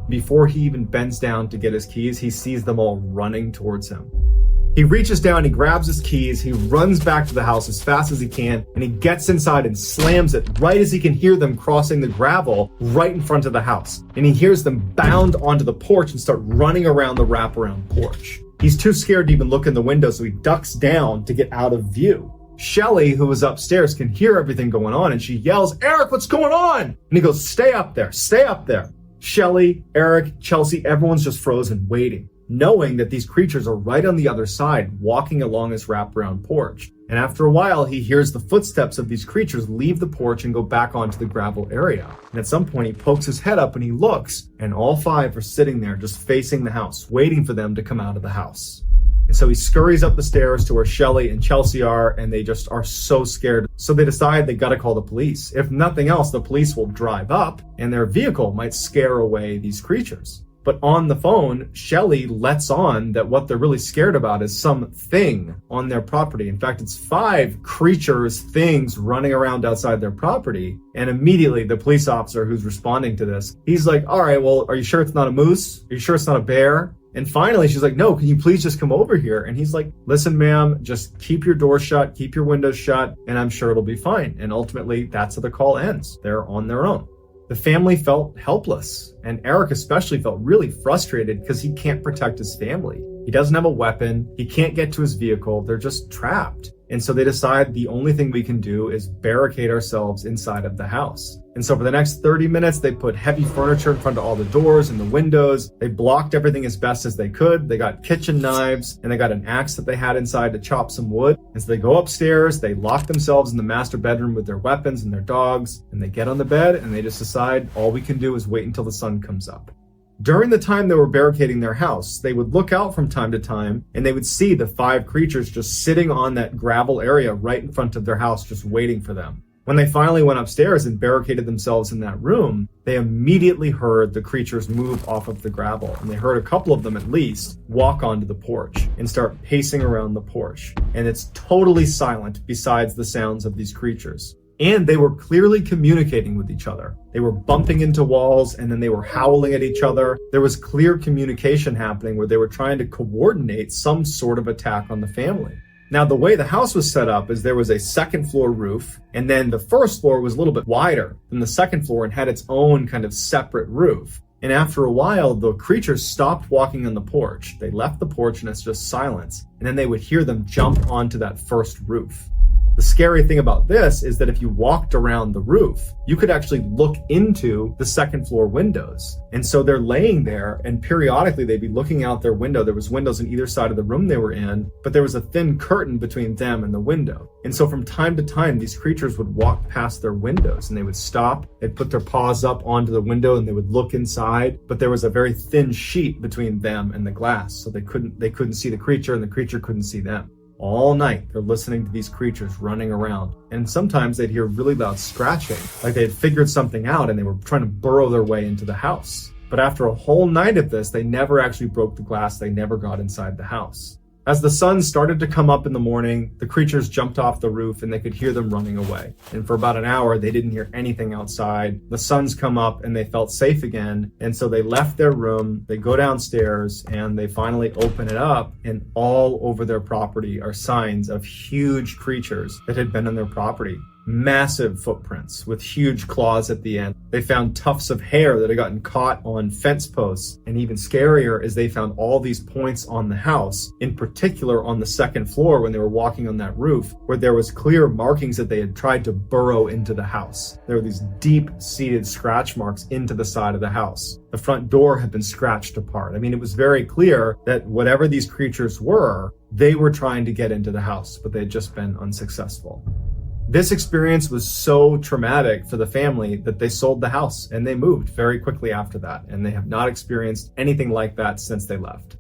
[SPEAKER 1] Before he even bends down to get his keys, he sees them all running towards him. He reaches down, he grabs his keys, he runs back to the house as fast as he can, and he gets inside and slams it right as he can hear them crossing the gravel right in front of the house. And he hears them bound onto the porch and start running around the wraparound porch. He's too scared to even look in the window, so he ducks down to get out of view. Shelly, who was upstairs, can hear everything going on, and she yells, "Eric, what's going on?" And he goes, "Stay up there, stay up there." Shelly, Eric, Chelsea, everyone's just frozen, waiting. knowing that these creatures are right on the other side, walking along his wraparound porch. And after a while, he hears the footsteps of these creatures leave the porch and go back onto the gravel area. And at some point, he pokes his head up and he looks, and all 5 are sitting there just facing the house, waiting for them to come out of the house. And so he scurries up the stairs to where Shelley and Chelsea are, and they just are so scared. So they decide they gotta call the police. If nothing else, the police will drive up, and their vehicle might scare away these creatures. But on the phone, Shelley lets on that what they're really scared about is something on their property. In fact, it's 5 creatures, things running around outside their property. And immediately the police officer who's responding to this, he's like, all right, well, are you sure it's not a moose? Are you sure it's not a bear? And finally, she's like, no, can you please just come over here? And he's like, listen, ma'am, just keep your door shut, keep your windows shut, and I'm sure it'll be fine. And ultimately, that's how the call ends. They're on their own. The family felt helpless, and Eric especially felt really frustrated because he can't protect his family. He doesn't have a weapon, he can't get to his vehicle, they're just trapped. And so they decide the only thing we can do is barricade ourselves inside of the house. And so for the next 30 minutes, they put heavy furniture in front of all the doors and the windows. They blocked everything as best as they could. They got kitchen knives and they got an axe that they had inside to chop some wood. And so they go upstairs, they lock themselves in the master bedroom with their weapons and their dogs, and they get on the bed and they just decide all we can do is wait until the sun comes up. During the time they were barricading their house, they would look out from time to time and they would see the 5 creatures just sitting on that gravel area right in front of their house, just waiting for them. When they finally went upstairs and barricaded themselves in that room, they immediately heard the creatures move off of the gravel. And they heard a couple of them at least walk onto the porch and start pacing around the porch. And it's totally silent besides the sounds of these creatures. And they were clearly communicating with each other. They were bumping into walls and then they were howling at each other. There was clear communication happening where they were trying to coordinate some sort of attack on the family. Now, the way the house was set up is there was a second floor roof, and then the first floor was a little bit wider than the second floor and had its own kind of separate roof. And after a while, the creatures stopped walking on the porch. They left the porch and it's just silence. And then they would hear them jump onto that first roof. The scary thing about this is that if you walked around the roof, you could actually look into the second floor windows. And so they're laying there and periodically they'd be looking out their window. There was windows on either side of the room they were in, but there was a thin curtain between them and the window. And so from time to time, these creatures would walk past their windows and they would stop, they'd put their paws up onto the window and they would look inside, but there was a very thin sheet between them and the glass. So they couldn't see the creature and the creature couldn't see them. All night, they're listening to these creatures running around. And sometimes they'd hear really loud scratching, like they had figured something out and they were trying to burrow their way into the house. But after a whole night of this, they never actually broke the glass. They never got inside the house. As the sun started to come up in the morning, the creatures jumped off the roof and they could hear them running away. And for about an hour, they didn't hear anything outside. The sun's come up and they felt safe again. And so they left their room, they go downstairs and they finally open it up, and all over their property are signs of huge creatures that had been on their property. Massive footprints with huge claws at the end. They found tufts of hair that had gotten caught on fence posts. And even scarier is they found all these points on the house, in particular on the second floor when they were walking on that roof, where there was clear markings that they had tried to burrow into the house. There were these deep-seated scratch marks into the side of the house. The front door had been scratched apart. I mean, it was very clear that whatever these creatures were, they were trying to get into the house, but they had just been unsuccessful. This experience was so traumatic for the family that they sold the house and they moved very quickly after that. And they have not experienced anything like that since they left.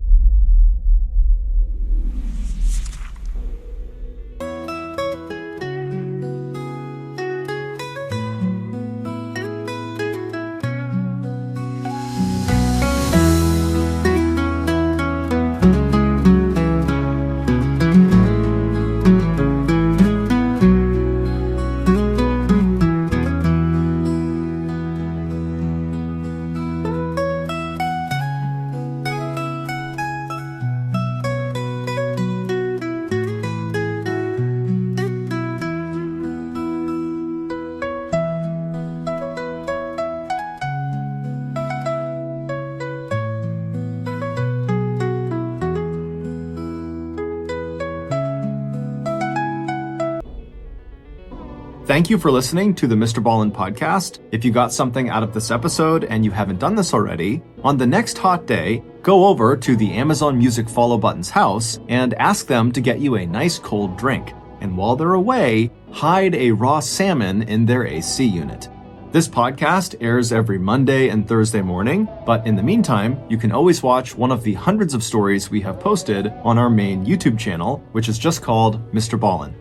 [SPEAKER 1] Thank you for listening to the Mr. Ballin podcast. If you got something out of this episode and you haven't done this already, on the next hot day, go over to the Amazon Music follow button's house and ask them to get you a nice cold drink. And while they're away, hide a raw salmon in their AC unit. This podcast airs every Monday and Thursday morning, but in the meantime, you can always watch one of the hundreds of stories we have posted on our main YouTube channel, which is just called Mr. Ballin.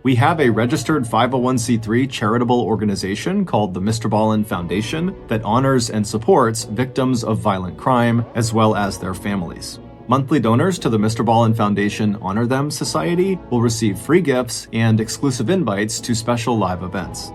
[SPEAKER 1] We have a registered 501c3 charitable organization called the MrBallen Foundation that honors and supports victims of violent crime as well as their families. Monthly donors to the Mr. Ballin Foundation Honor Them Society will receive free gifts and exclusive invites to special live events.